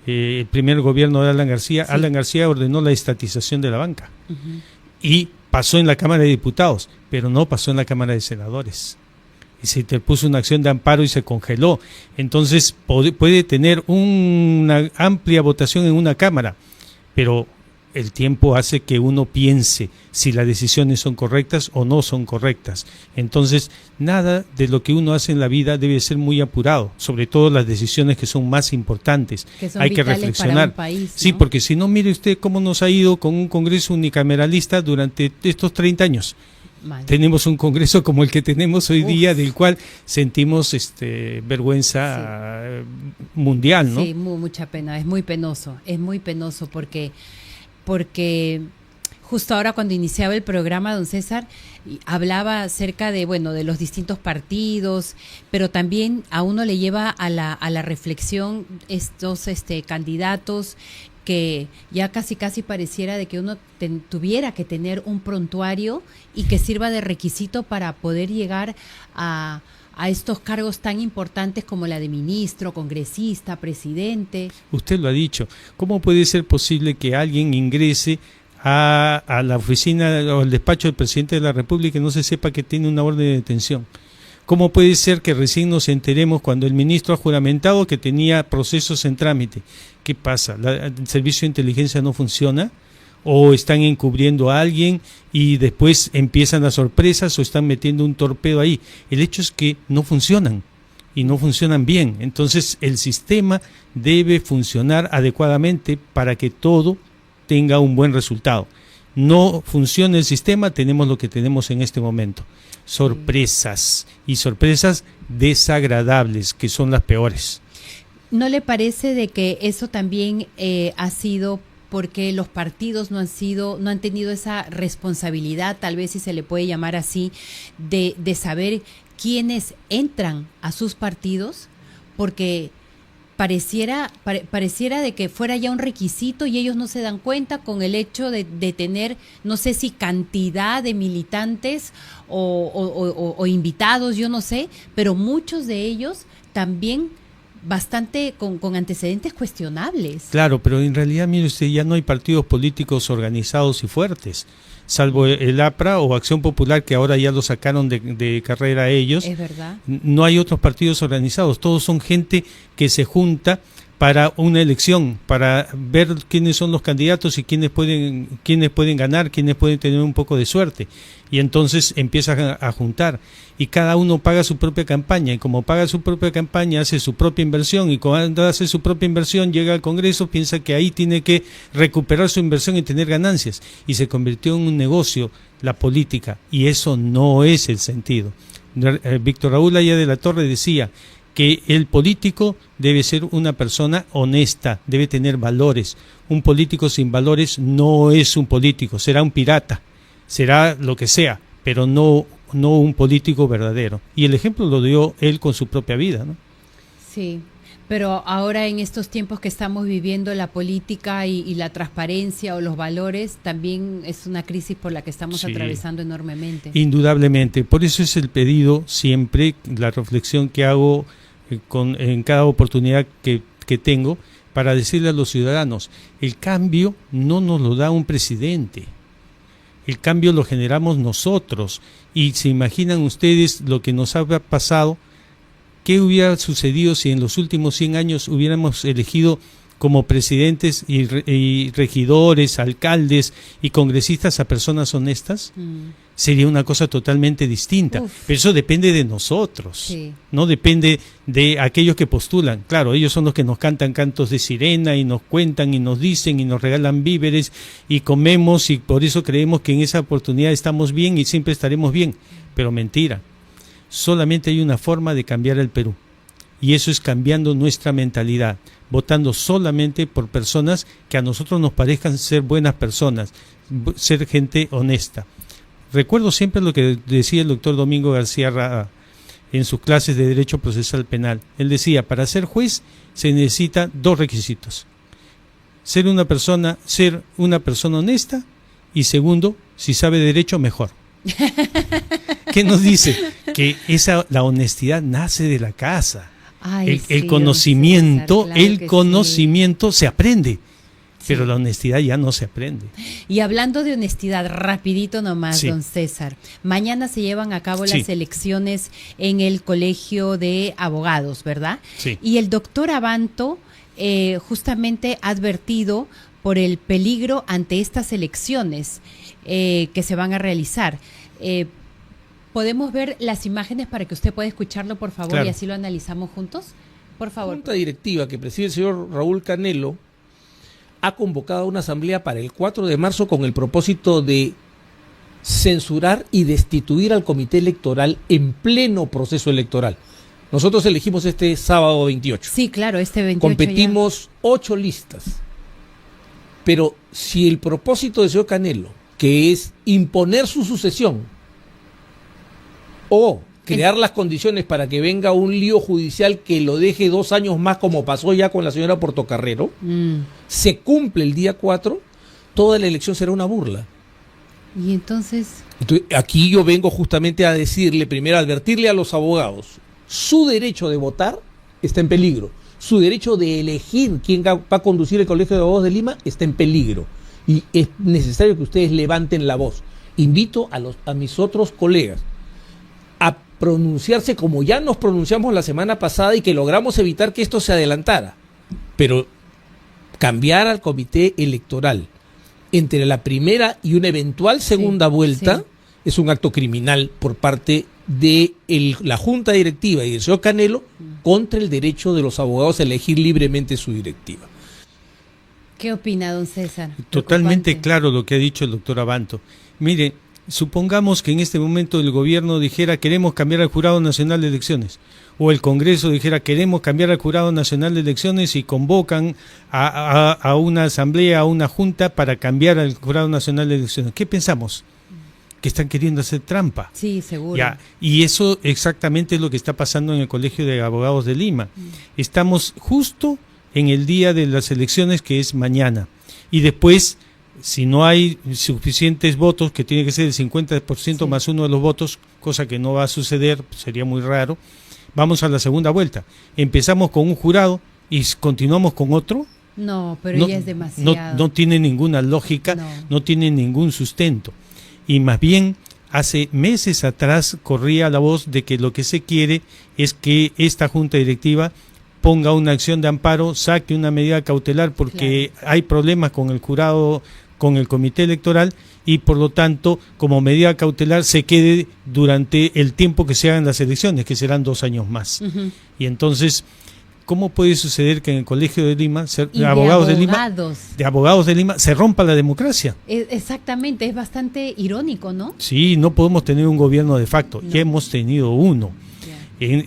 el primer gobierno de Alan García, sí. Alan García ordenó la estatización de la banca. Uh-huh. Y pasó en la Cámara de Diputados, pero no pasó en la Cámara de Senadores. Y se interpuso una acción de amparo y se congeló. Entonces puede tener una amplia votación en una Cámara, pero el tiempo hace que uno piense si las decisiones son correctas o no son correctas. Entonces, nada de lo que uno hace en la vida debe ser muy apurado, sobre todo las decisiones que son más importantes. Que son hay que reflexionar. Para un país, ¿no? Sí, porque si no, mire usted cómo nos ha ido con un Congreso unicameralista durante estos 30 años. Mal. Tenemos un Congreso como el que tenemos hoy día, del cual sentimos vergüenza mundial, ¿no? Sí, mucha pena, es muy penoso porque justo ahora cuando iniciaba el programa, don César, hablaba acerca de los distintos partidos, pero también a uno le lleva a la reflexión estos candidatos que ya casi pareciera de que uno tuviera que tener un prontuario y que sirva de requisito para poder llegar a estos cargos tan importantes como la de ministro, congresista, presidente. Usted lo ha dicho. ¿Cómo puede ser posible que alguien ingrese a la oficina o al despacho del presidente de la República y no se sepa que tiene una orden de detención? ¿Cómo puede ser que recién nos enteremos cuando el ministro ha juramentado que tenía procesos en trámite? ¿Qué pasa? ¿El servicio de inteligencia no funciona? ¿O están encubriendo a alguien y después empiezan las sorpresas o están metiendo un torpedo ahí? El hecho es que no funcionan y no funcionan bien. Entonces el sistema debe funcionar adecuadamente para que todo tenga un buen resultado. No funciona el sistema, tenemos lo que tenemos en este momento. Sorpresas, y sorpresas desagradables, que son las peores. ¿No le parece de que eso también ha sido porque los partidos no han tenido esa responsabilidad, tal vez si se le puede llamar así, de saber quiénes entran a sus partidos? Porque pareciera de que fuera ya un requisito y ellos no se dan cuenta con el hecho de tener, no sé si cantidad de militantes o invitados, yo no sé, pero muchos de ellos también bastante con antecedentes cuestionables. Claro, pero en realidad, mire usted, ya no hay partidos políticos organizados y fuertes, salvo el APRA o Acción Popular, que ahora ya lo sacaron de carrera ellos. Es verdad. No hay otros partidos organizados, todos son gente que se junta para una elección, para ver quiénes son los candidatos y quiénes pueden ganar, quiénes pueden tener un poco de suerte. Y entonces empiezan a juntar. Y cada uno paga su propia campaña. Y como paga su propia campaña, hace su propia inversión. Y cuando hace su propia inversión, llega al Congreso, piensa que ahí tiene que recuperar su inversión y tener ganancias. Y se convirtió en un negocio la política. Y eso no es el sentido. Víctor Raúl Haya de la Torre decía que el político debe ser una persona honesta, debe tener valores. Un político sin valores no es un político, será un pirata, será lo que sea, pero no un político verdadero. Y el ejemplo lo dio él con su propia vida, ¿no? Sí, pero ahora en estos tiempos que estamos viviendo, la política y la transparencia o los valores también es una crisis por la que estamos atravesando enormemente. Indudablemente, por eso es el pedido siempre, la reflexión que hago en cada oportunidad que tengo, para decirle a los ciudadanos, el cambio no nos lo da un presidente, el cambio lo generamos nosotros. Y se imaginan ustedes lo que nos ha pasado, qué hubiera sucedido si en los últimos 100 años hubiéramos elegido como presidentes y regidores, alcaldes y congresistas a personas honestas. Sería una cosa totalmente distinta. Pero eso depende de nosotros, no depende de aquellos que postulan. Claro, ellos son los que nos cantan cantos de sirena y nos cuentan y nos dicen y nos regalan víveres y comemos, y por eso creemos que en esa oportunidad estamos bien y siempre estaremos bien. Pero mentira, solamente hay una forma de cambiar el Perú, y eso es cambiando nuestra mentalidad, votando solamente por personas que a nosotros nos parezcan ser buenas personas, ser gente honesta. Recuerdo siempre lo que decía el doctor Domingo García Rada en sus clases de Derecho Procesal Penal. Él decía, para ser juez se necesita 2 requisitos. Ser una persona honesta, y segundo, si sabe derecho, mejor. ¿Qué nos dice? Que la honestidad nace de la casa. Ay, el conocimiento, César, claro, el conocimiento se aprende. Pero la honestidad ya no se aprende. Y hablando de honestidad, rapidito nomás, don César. Mañana se llevan a cabo las elecciones en el Colegio de Abogados, ¿verdad? Sí. Y el doctor Abanto justamente ha advertido por el peligro ante estas elecciones que se van a realizar. ¿Podemos ver las imágenes para que usted pueda escucharlo, por favor, y así lo analizamos juntos? Por favor. La Junta Directiva que preside el señor Raúl Canelo ha convocado una asamblea para el 4 de marzo con el propósito de censurar y destituir al comité electoral en pleno proceso electoral. Nosotros elegimos este sábado 28. Sí, claro, este 28 competimos 8 listas. Pero si el propósito del señor Canelo, que es imponer su sucesión o crear las condiciones para que venga un lío judicial que lo deje 2 años más, como pasó ya con la señora Portocarrero, se cumple el día 4, toda la elección será una burla. ¿Y entonces? Aquí yo vengo justamente a decirle, primero, advertirle a los abogados, su derecho de votar está en peligro, su derecho de elegir quién va a conducir el Colegio de Abogados de Lima está en peligro, y es necesario que ustedes levanten la voz. Invito a mis otros colegas a pronunciarse como ya nos pronunciamos la semana pasada y que logramos evitar que esto se adelantara. Pero cambiar al comité electoral entre la primera y una eventual segunda vuelta es un acto criminal por parte de la Junta Directiva y del señor Canelo contra el derecho de los abogados a elegir libremente su directiva. ¿Qué opina, don César? Totalmente claro lo que ha dicho el doctor Abanto. Mire, supongamos que en este momento el gobierno dijera queremos cambiar al Jurado Nacional de Elecciones, o el Congreso dijera queremos cambiar al Jurado Nacional de Elecciones, y convocan a una asamblea, a una junta para cambiar al Jurado Nacional de Elecciones. ¿Qué pensamos? Que están queriendo hacer trampa. Sí, seguro. Ya, y eso exactamente es lo que está pasando en el Colegio de Abogados de Lima. Estamos justo en el día de las elecciones, que es mañana, y después, si no hay suficientes votos, que tiene que ser el 50% más uno de los votos, cosa que no va a suceder, sería muy raro, vamos a la segunda vuelta. Empezamos con un jurado y continuamos con otro. No, pero ya es demasiado. No tiene ninguna lógica, no tiene ningún sustento. Y más bien, hace meses atrás corría la voz de que lo que se quiere es que esta junta directiva ponga una acción de amparo, saque una medida cautelar porque hay problemas con el jurado, con el comité electoral, y por lo tanto, como medida cautelar, se quede durante el tiempo que se hagan las elecciones, que serán 2 años más. Y entonces, ¿cómo puede suceder que en el Colegio de Lima, de abogados de Lima, se rompa la democracia? Exactamente, es bastante irónico, ¿no? Sí, no podemos tener un gobierno de facto, ya hemos tenido uno.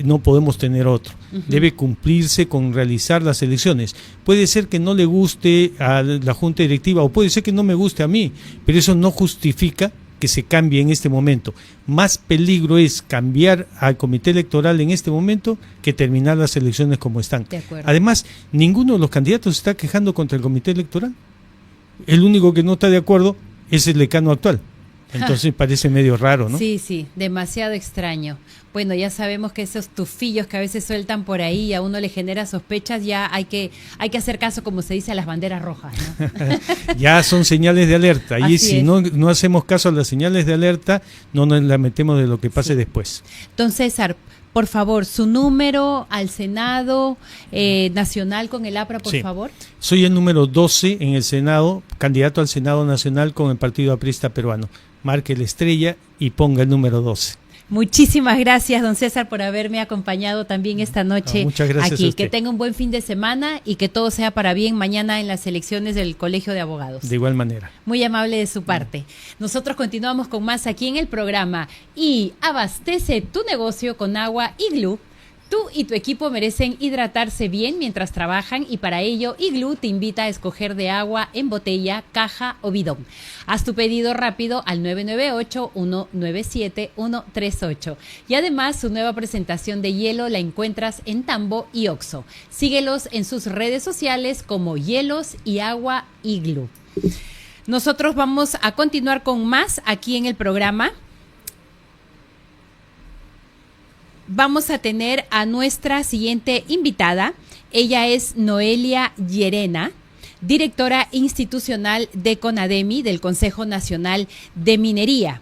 No podemos tener otro. Debe cumplirse con realizar las elecciones. Puede ser que no le guste a la Junta Directiva o puede ser que no me guste a mí, pero eso no justifica que se cambie en este momento. Más peligro es cambiar al comité electoral en este momento que terminar las elecciones como están. Además, ninguno de los candidatos se está quejando contra el comité electoral. El único que no está de acuerdo es el decano actual. Entonces parece medio raro, ¿no? Sí, demasiado extraño. Bueno, ya sabemos que esos tufillos que a veces sueltan por ahí y a uno le genera sospechas, ya hay que hacer caso, como se dice, a las banderas rojas, ¿no? Ya son señales de alerta. Y si es. no hacemos caso a las señales de alerta, no nos lamentemos de lo que pase después. Don César, por favor, su número al Senado Nacional con el APRA, por favor. Soy el número 12 en el Senado, candidato al Senado Nacional con el Partido Aprista Peruano. Marque la estrella y ponga el número 12. Muchísimas gracias, don César, por haberme acompañado también esta noche muchas gracias aquí. a usted. Que tenga un buen fin de semana y que todo sea para bien mañana en las elecciones del Colegio de Abogados. De igual manera. Muy amable de su parte. Nosotros continuamos con más aquí en el programa y abastece tu negocio con agua Iglú. Tú y tu equipo merecen hidratarse bien mientras trabajan y para ello Iglú te invita a escoger de agua en botella, caja o bidón. Haz tu pedido rápido al 998-197-138. Y además su nueva presentación de hielo la encuentras en Tambo y Oxxo. Síguelos en sus redes sociales como Hielos y Agua Iglú. Nosotros vamos a continuar con más aquí en el programa. Vamos a tener a nuestra siguiente invitada. Ella es Noelia Llerena, directora institucional de CONADEMI, del Consejo Nacional de Minería.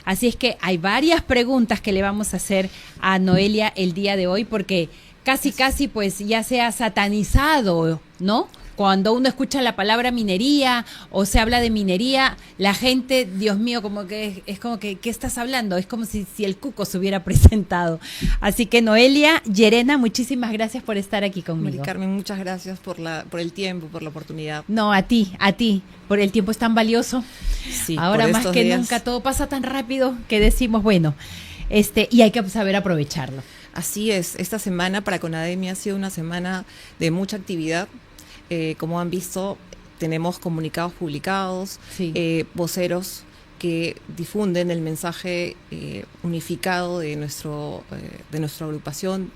Así es que hay varias preguntas que le vamos a hacer a Noelia el día de hoy, porque casi pues ya se ha satanizado, ¿no? Cuando uno escucha la palabra minería o se habla de minería, la gente, Dios mío, como que es como que, ¿qué estás hablando? Es como si el cuco se hubiera presentado. Así que Noelia Llerena, muchísimas gracias por estar aquí conmigo. Mari Carmen, muchas gracias por el tiempo, por la oportunidad. No, a ti, por el tiempo es tan valioso. Sí, ahora más que nunca todo pasa tan rápido que decimos, bueno, y hay que saber aprovecharlo. Así es, esta semana para CONADEMI ha sido una semana de mucha actividad. Como han visto, tenemos comunicados publicados, voceros que difunden el mensaje unificado de nuestra agrupación,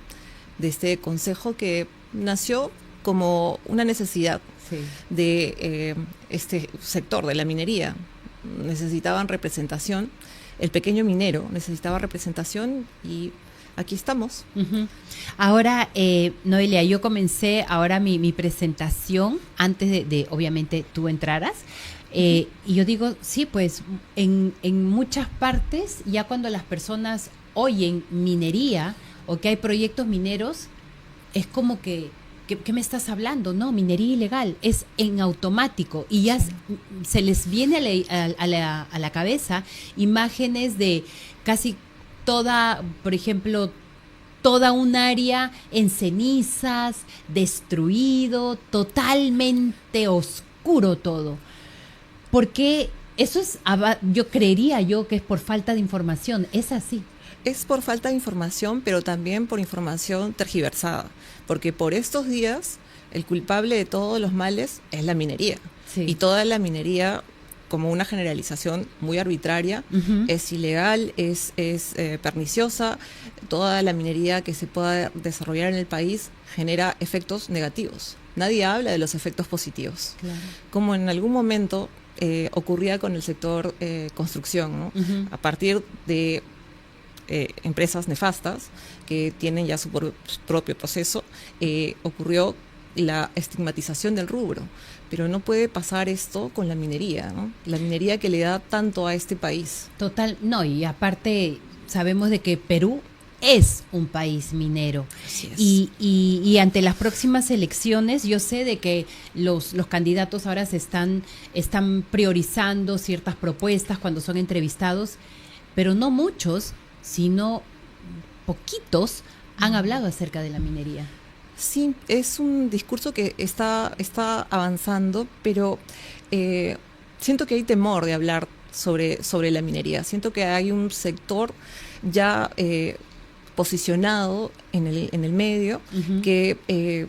de este consejo que nació como una necesidad de este sector de la minería. Necesitaban representación, el pequeño minero necesitaba representación y aquí estamos. Ahora, Noelia, yo comencé ahora mi presentación antes de obviamente tú entraras. Y yo digo, sí, pues en muchas partes, ya cuando las personas oyen minería o que hay proyectos mineros, es como que ¿qué me estás hablando? No, minería ilegal, es en automático y ya se les viene a la cabeza imágenes de casi toda, por ejemplo, toda un área en cenizas, destruido, totalmente oscuro todo. Porque eso es, yo creería que es por falta de información, es así. Es por falta de información, pero también por información tergiversada, porque por estos días el culpable de todos los males es la minería. Y toda la minería, como una generalización muy arbitraria, es ilegal, es perniciosa. Toda la minería que se pueda desarrollar en el país genera efectos negativos. Nadie habla de los efectos positivos. Claro. Como en algún momento ocurría con el sector construcción, ¿no? A partir de empresas nefastas que tienen ya su propio proceso, ocurrió la estigmatización del rubro. Pero no puede pasar esto con la minería, ¿no? La minería que le da tanto a este país. Total, no, y aparte sabemos de que Perú es un país minero. Así es. Y ante las próximas elecciones, yo sé de que los candidatos ahora están priorizando ciertas propuestas cuando son entrevistados, pero no muchos, sino poquitos han hablado acerca de la minería. Sí, es un discurso que está avanzando, pero siento que hay temor de hablar sobre la minería. Siento que hay un sector ya posicionado en el medio que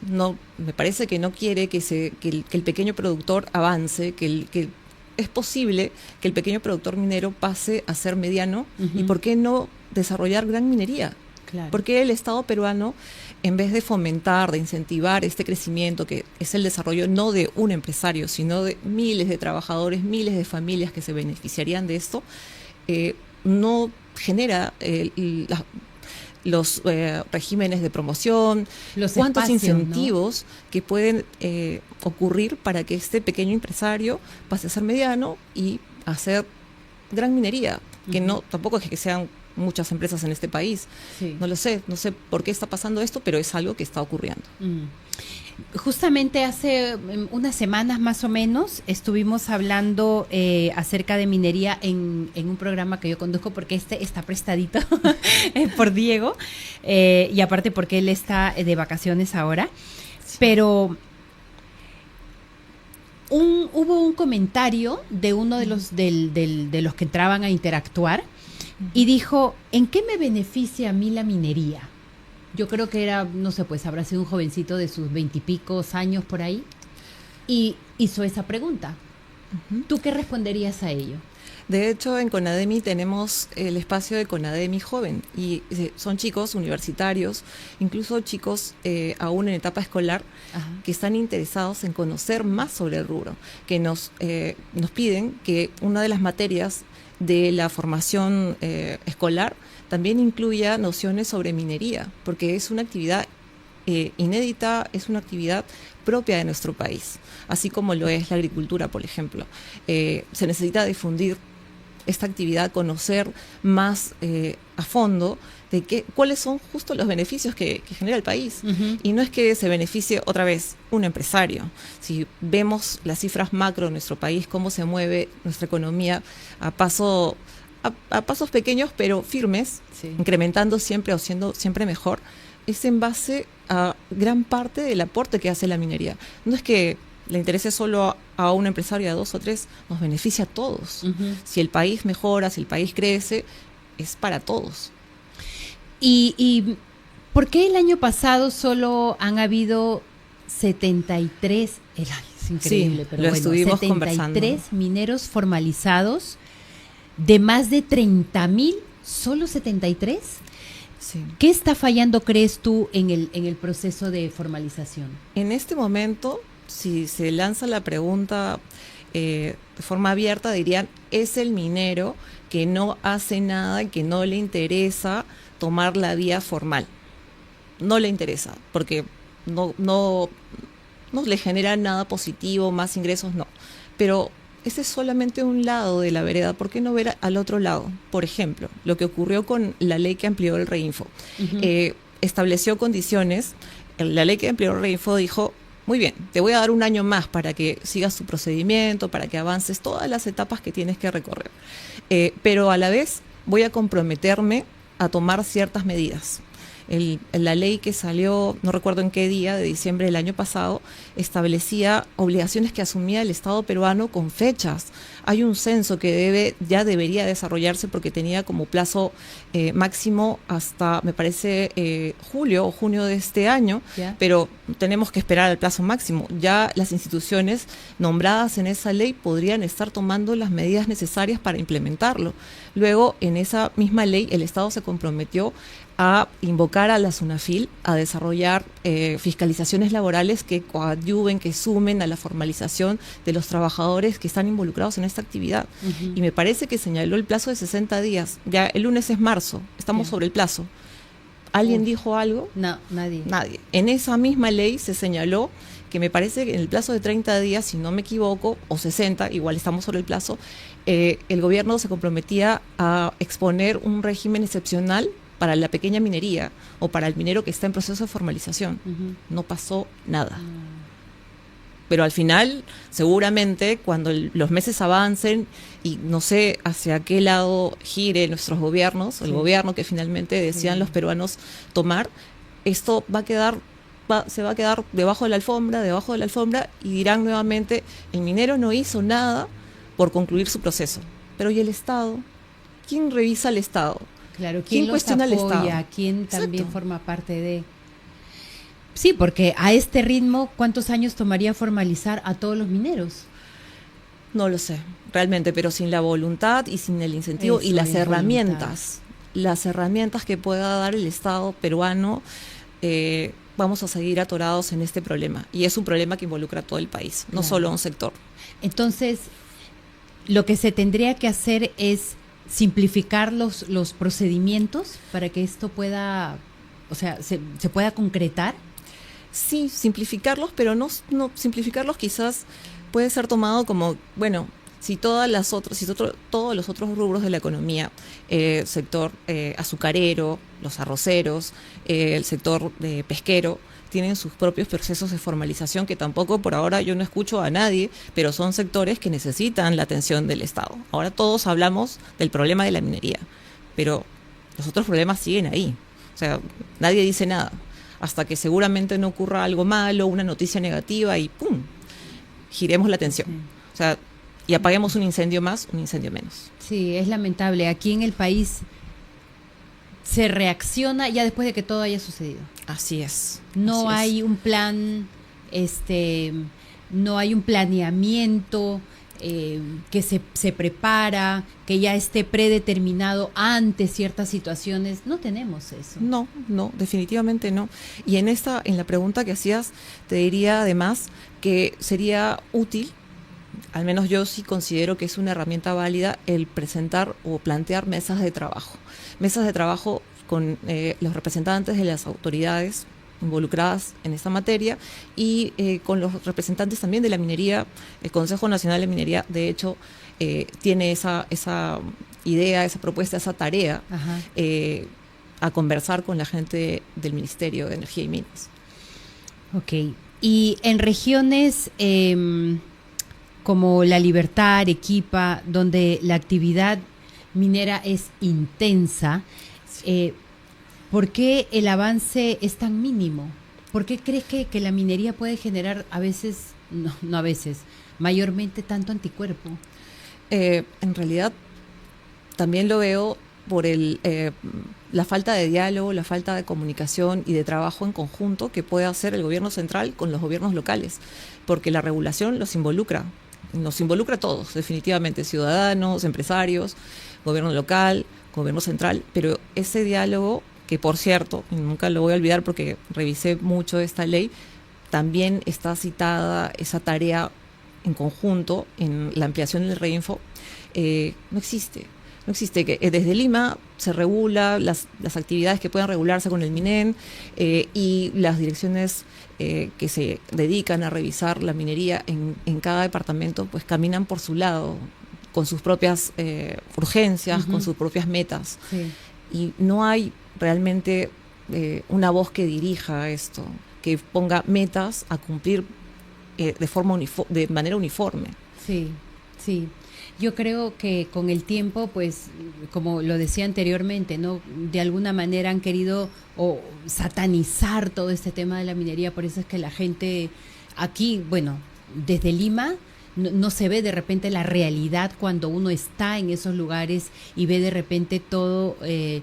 no, me parece que no quiere que el pequeño productor avance, que es posible que el pequeño productor minero pase a ser mediano, y por qué no desarrollar gran minería. Claro. Porque el Estado peruano, en vez de fomentar, de incentivar este crecimiento que es el desarrollo no de un empresario, sino de miles de trabajadores, miles de familias que se beneficiarían de esto, no genera los regímenes de promoción, Los cuántos espacios, incentivos que pueden ocurrir para que este pequeño empresario pase a ser mediano y a hacer gran minería, que no tampoco es que sean muchas empresas en este país. Sí. No sé por qué está pasando esto, pero es algo que está ocurriendo. Justamente hace unas semanas más o menos estuvimos hablando acerca de minería en un programa que yo conduzco, porque está prestadito por Diego, y aparte porque él está de vacaciones ahora. Sí. Pero hubo un comentario de uno de los de los que entraban a interactuar, y dijo: ¿en qué me beneficia a mí la minería? Yo creo que era, no sé, pues habrá sido un jovencito de sus 20 y pico años por ahí, y hizo esa pregunta. ¿Tú qué responderías a ello? De hecho, en CONADEMI tenemos el espacio de CONADEMI Joven, y son chicos universitarios, incluso chicos aún en etapa escolar, que están interesados en conocer más sobre el rubro, que nos piden que una de las materias de la formación escolar también incluya nociones sobre minería, porque es una actividad inédita, es una actividad propia de nuestro país, así como lo es la agricultura, por ejemplo. Se necesita difundir esta actividad, conocer más a fondo de cuáles son justo los beneficios que genera el país. Y no es que se beneficie otra vez un empresario. Si vemos las cifras macro de nuestro país, cómo se mueve nuestra economía a pasos pequeños pero firmes, incrementando siempre o siendo siempre mejor, es en base a gran parte del aporte que hace la minería. No es que le interese solo a un empresario, a dos o tres, nos beneficia a todos. Si el país mejora, si el país crece, es para todos. ¿Y por qué el año pasado solo han habido 73, es increíble, pero lo bueno, estuvimos 73 conversando. Mineros formalizados de más de 30,000, solo 73? Sí. ¿Qué está fallando, crees tú, en el proceso de formalización? En este momento, si se lanza la pregunta de forma abierta, dirían: es el minero que no hace nada y que no le interesa tomar la vía formal. No le interesa, porque no le genera nada positivo, más ingresos, no. Pero ese es solamente un lado de la vereda. ¿Por qué no ver al otro lado? Por ejemplo, lo que ocurrió con la ley que amplió el Reinfo. Estableció condiciones. La ley que amplió el Reinfo dijo: muy bien, te voy a dar un año más para que sigas tu procedimiento, para que avances todas las etapas que tienes que recorrer. Pero a la vez voy a comprometerme a tomar ciertas medidas. La ley que salió, no recuerdo en qué día, de diciembre del año pasado, establecía obligaciones que asumía el Estado peruano con fechas. Hay un censo que ya debería desarrollarse, porque tenía como plazo máximo hasta, me parece, julio o junio de este año, pero tenemos que esperar al plazo máximo. Ya las instituciones nombradas en esa ley podrían estar tomando las medidas necesarias para implementarlo. Luego, en esa misma ley, el Estado se comprometió a invocar a la SUNAFIL a desarrollar fiscalizaciones laborales que coadyuven, que sumen a la formalización de los trabajadores que están involucrados en esta actividad. Y me parece que señaló el plazo de 60 días. Ya el lunes es marzo, estamos sobre el plazo. ¿Alguien dijo algo? No, nadie. Nadie. En esa misma ley se señaló que, me parece que en el plazo de 30 días, si no me equivoco, o 60, igual estamos sobre el plazo, el gobierno se comprometía a exponer un régimen excepcional para la pequeña minería o para el minero que está en proceso de formalización. No pasó nada. Pero al final, seguramente, cuando los meses avancen y no sé hacia qué lado gire nuestros gobiernos, el gobierno que finalmente decían los peruanos tomar, esto se va a quedar debajo de la alfombra, y dirán nuevamente, el minero no hizo nada por concluir su proceso. Pero ¿y el Estado? ¿Quién revisa al Estado? Claro, ¿quién cuestiona al apoya? Estado? ¿Quién también Exacto. forma parte de...? Sí, porque a este ritmo, ¿cuántos años tomaría formalizar a todos los mineros? No lo sé, realmente, pero sin la voluntad y sin el incentivo Eso y las es herramientas que pueda dar el Estado peruano, vamos a seguir atorados en este problema. Y es un problema que involucra a todo el país, no solo a un sector. Entonces, lo que se tendría que hacer es simplificar los procedimientos para que esto pueda, o sea, se pueda concretar. Sí, simplificarlos, pero no simplificarlos quizás puede ser tomado como, bueno, si todos los otros rubros de la economía, sector azucarero, los arroceros, el sector pesquero, tienen sus propios procesos de formalización que tampoco por ahora yo no escucho a nadie, pero son sectores que necesitan la atención del Estado. Ahora todos hablamos del problema de la minería, pero los otros problemas siguen ahí. O sea, nadie dice nada, hasta que seguramente no ocurra algo malo, una noticia negativa y ¡pum!, giremos la atención. O sea, y apaguemos un incendio más, un incendio menos. Sí, es lamentable. Aquí en el país se reacciona ya después de que todo haya sucedido. Así es. No así hay es. un plan, no hay un planeamiento que se prepara, que ya esté predeterminado ante ciertas situaciones. No tenemos eso. No, definitivamente no. Y en la pregunta que hacías, te diría además que sería útil, al menos yo sí considero que es una herramienta válida, el presentar o plantear mesas de trabajo. Mesas de trabajo con los representantes de las autoridades involucradas en esta materia y con los representantes también de la minería. El Consejo Nacional de Minería, de hecho, tiene esa idea, esa propuesta, esa tarea, a conversar con la gente del Ministerio de Energía y Minas. Ok. Y en regiones como La Libertad, Arequipa, donde la actividad minera es intensa, ¿por qué el avance es tan mínimo? ¿Por qué crees que la minería puede generar a veces, no a veces, mayormente tanto anticuerpo? En realidad, también lo veo por la falta de diálogo, la falta de comunicación y de trabajo en conjunto que puede hacer el gobierno central con los gobiernos locales, porque la regulación nos involucra a todos, definitivamente, ciudadanos, empresarios, gobierno local, gobierno central, pero ese diálogo, que por cierto, nunca lo voy a olvidar porque revisé mucho esta ley, también está citada esa tarea en conjunto en la ampliación del Reinfo, no existe. No existe, que desde Lima se regula las actividades que puedan regularse con el MINEN y las direcciones que se dedican a revisar la minería en cada departamento, pues caminan por su lado, con sus propias urgencias, con sus propias metas. Sí. Y no hay realmente una voz que dirija esto, que ponga metas a cumplir de manera uniforme. Sí, sí. Yo creo que con el tiempo, pues, como lo decía anteriormente, ¿no? De alguna manera han querido satanizar todo este tema de la minería, por eso es que la gente aquí, bueno, desde Lima no se ve de repente la realidad cuando uno está en esos lugares y ve de repente todo de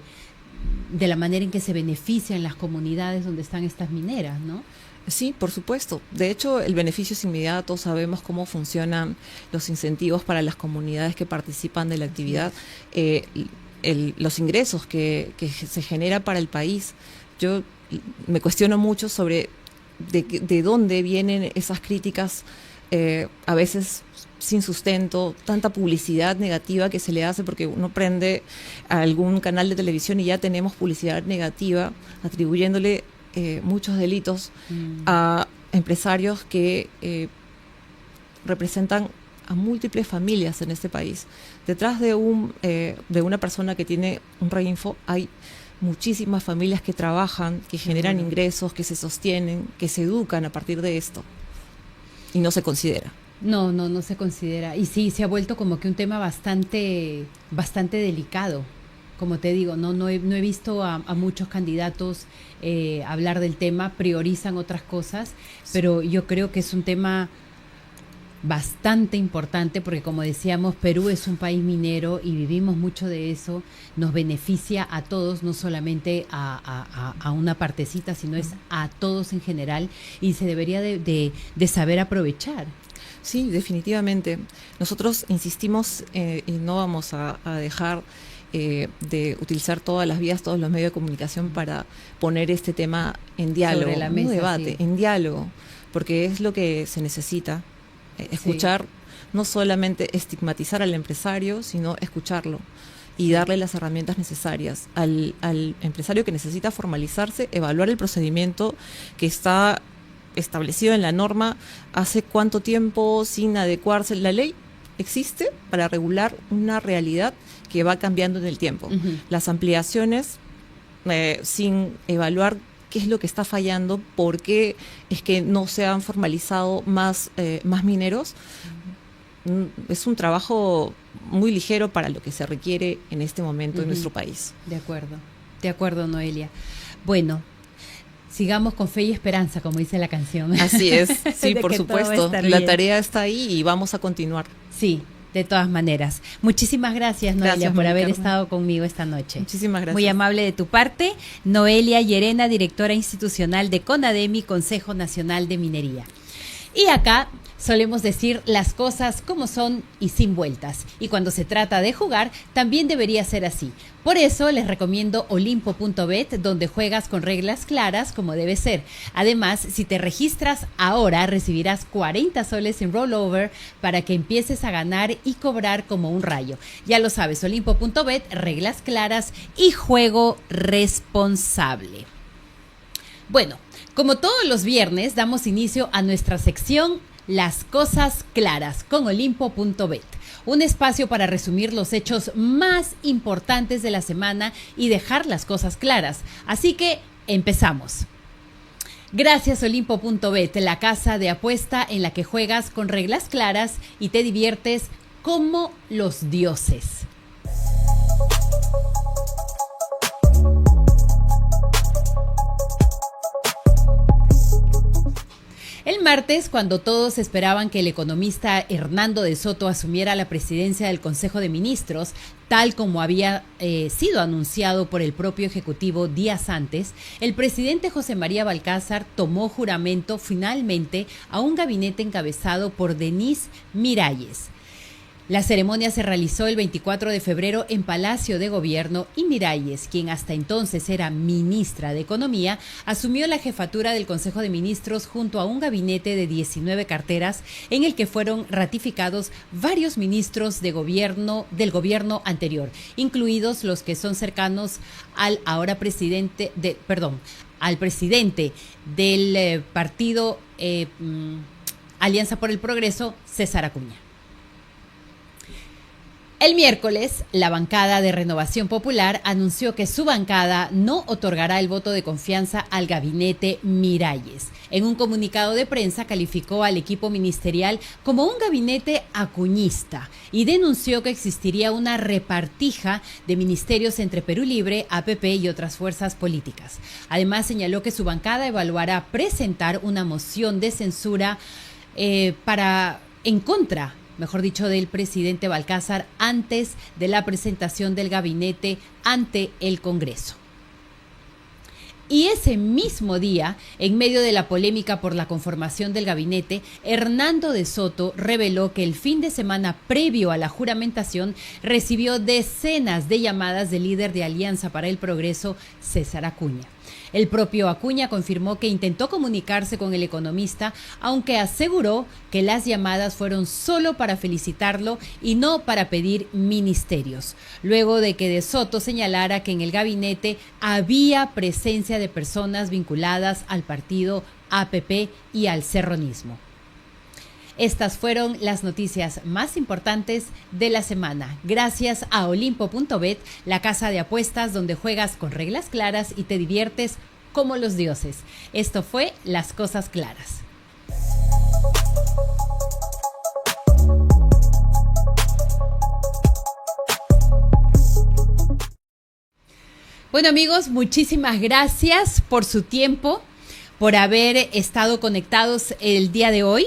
la manera en que se benefician las comunidades donde están estas mineras, ¿no? Sí, por supuesto. De hecho, el beneficio es inmediato. Sabemos cómo funcionan los incentivos para las comunidades que participan de la actividad, los ingresos que se genera para el país. Yo me cuestiono mucho sobre de dónde vienen esas críticas, a veces sin sustento, tanta publicidad negativa que se le hace, porque uno prende a algún canal de televisión y ya tenemos publicidad negativa atribuyéndole muchos delitos a empresarios que representan a múltiples familias en este país. Detrás de una persona que tiene un Reinfo hay muchísimas familias que trabajan, que generan ingresos, que se sostienen, que se educan a partir de esto. Y no se considera. No se considera. Y sí, se ha vuelto como que un tema bastante delicado. Como te digo, no he visto a muchos candidatos hablar del tema, priorizan otras cosas, pero yo creo que es un tema bastante importante porque, como decíamos, Perú es un país minero y vivimos mucho de eso, nos beneficia a todos, no solamente a una partecita, sino es a todos en general, y se debería de saber aprovechar. Sí, definitivamente. Nosotros insistimos y no vamos a dejar de utilizar todas las vías, todos los medios de comunicación para poner este tema en diálogo, sobre la mesa, un debate, sí. En diálogo, porque es lo que se necesita, escuchar, no solamente estigmatizar al empresario, sino escucharlo y darle las herramientas necesarias al empresario que necesita formalizarse, evaluar el procedimiento que está establecido en la norma hace cuánto tiempo sin adecuarse. La ley existe para regular una realidad que va cambiando en el tiempo. Uh-huh. Las ampliaciones, sin evaluar qué es lo que está fallando, por qué es que no se han formalizado más mineros, es un trabajo muy ligero para lo que se requiere en este momento en nuestro país. De acuerdo, Noelia. Bueno, sigamos con fe y esperanza, como dice la canción. Así es, sí, De por que todo va a supuesto. estar La bien. tarea está ahí y vamos a continuar. Sí, de todas maneras. Muchísimas gracias, Noelia, Gracias, por Mari haber Carmen. estado conmigo esta noche. Muchísimas gracias. Muy amable de tu parte. Noelia Llerena, directora institucional de CONADEMI, Consejo Nacional de Minería. Y acá solemos decir las cosas como son y sin vueltas. Y cuando se trata de jugar, también debería ser así. Por eso les recomiendo Olimpo.bet, donde juegas con reglas claras como debe ser. Además, si te registras ahora, recibirás 40 soles en rollover para que empieces a ganar y cobrar como un rayo. Ya lo sabes, Olimpo.bet, reglas claras y juego responsable. Bueno, como todos los viernes, damos inicio a nuestra sección Las Cosas Claras con Olimpo.bet. Un espacio para resumir los hechos más importantes de la semana y dejar las cosas claras. Así que empezamos. Gracias Olimpo.bet, la casa de apuesta en la que juegas con reglas claras y te diviertes como los dioses. El martes, cuando todos esperaban que el economista Hernando de Soto asumiera la presidencia del Consejo de Ministros, tal como había sido anunciado por el propio Ejecutivo días antes, el presidente José María Balcázar tomó juramento finalmente a un gabinete encabezado por Denise Miralles. La ceremonia se realizó el 24 de febrero en Palacio de Gobierno y Miralles, quien hasta entonces era ministra de Economía, asumió la jefatura del Consejo de Ministros junto a un gabinete de 19 carteras en el que fueron ratificados varios ministros del gobierno anterior, incluidos los que son cercanos al ahora presidente al presidente del partido Alianza por el Progreso, César Acuña. El miércoles, la bancada de Renovación Popular anunció que su bancada no otorgará el voto de confianza al gabinete Miralles. En un comunicado de prensa calificó al equipo ministerial como un gabinete acuñista y denunció que existiría una repartija de ministerios entre Perú Libre, APP y otras fuerzas políticas. Además, señaló que su bancada evaluará presentar una moción de censura en contra del presidente Balcázar antes de la presentación del gabinete ante el Congreso. Y ese mismo día, en medio de la polémica por la conformación del gabinete, Hernando de Soto reveló que el fin de semana previo a la juramentación recibió decenas de llamadas del líder de Alianza para el Progreso, César Acuña. El propio Acuña confirmó que intentó comunicarse con el economista, aunque aseguró que las llamadas fueron solo para felicitarlo y no para pedir ministerios, luego de que De Soto señalara que en el gabinete había presencia de personas vinculadas al partido APP y al serronismo. Estas fueron las noticias más importantes de la semana. Gracias a Olimpo.bet, la casa de apuestas donde juegas con reglas claras y te diviertes como los dioses. Esto fue Las Cosas Claras. Bueno amigos, muchísimas gracias por su tiempo, por haber estado conectados el día de hoy.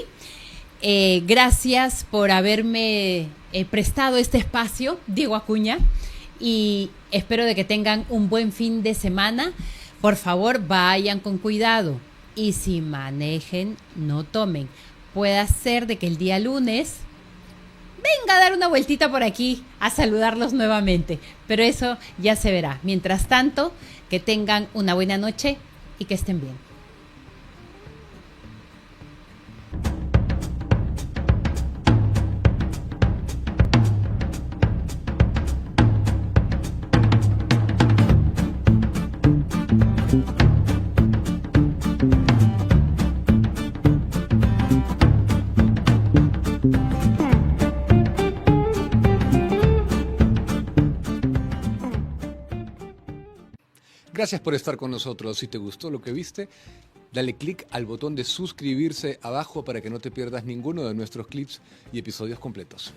Gracias por haberme prestado este espacio, Diego Acuña, y espero de que tengan un buen fin de semana. Por favor, vayan con cuidado y si manejen, no tomen. Puede ser de que el día lunes venga a dar una vueltita por aquí a saludarlos nuevamente, pero eso ya se verá. Mientras tanto, que tengan una buena noche y que estén bien. Gracias por estar con nosotros. Si te gustó lo que viste, dale click al botón de suscribirse abajo para que no te pierdas ninguno de nuestros clips y episodios completos.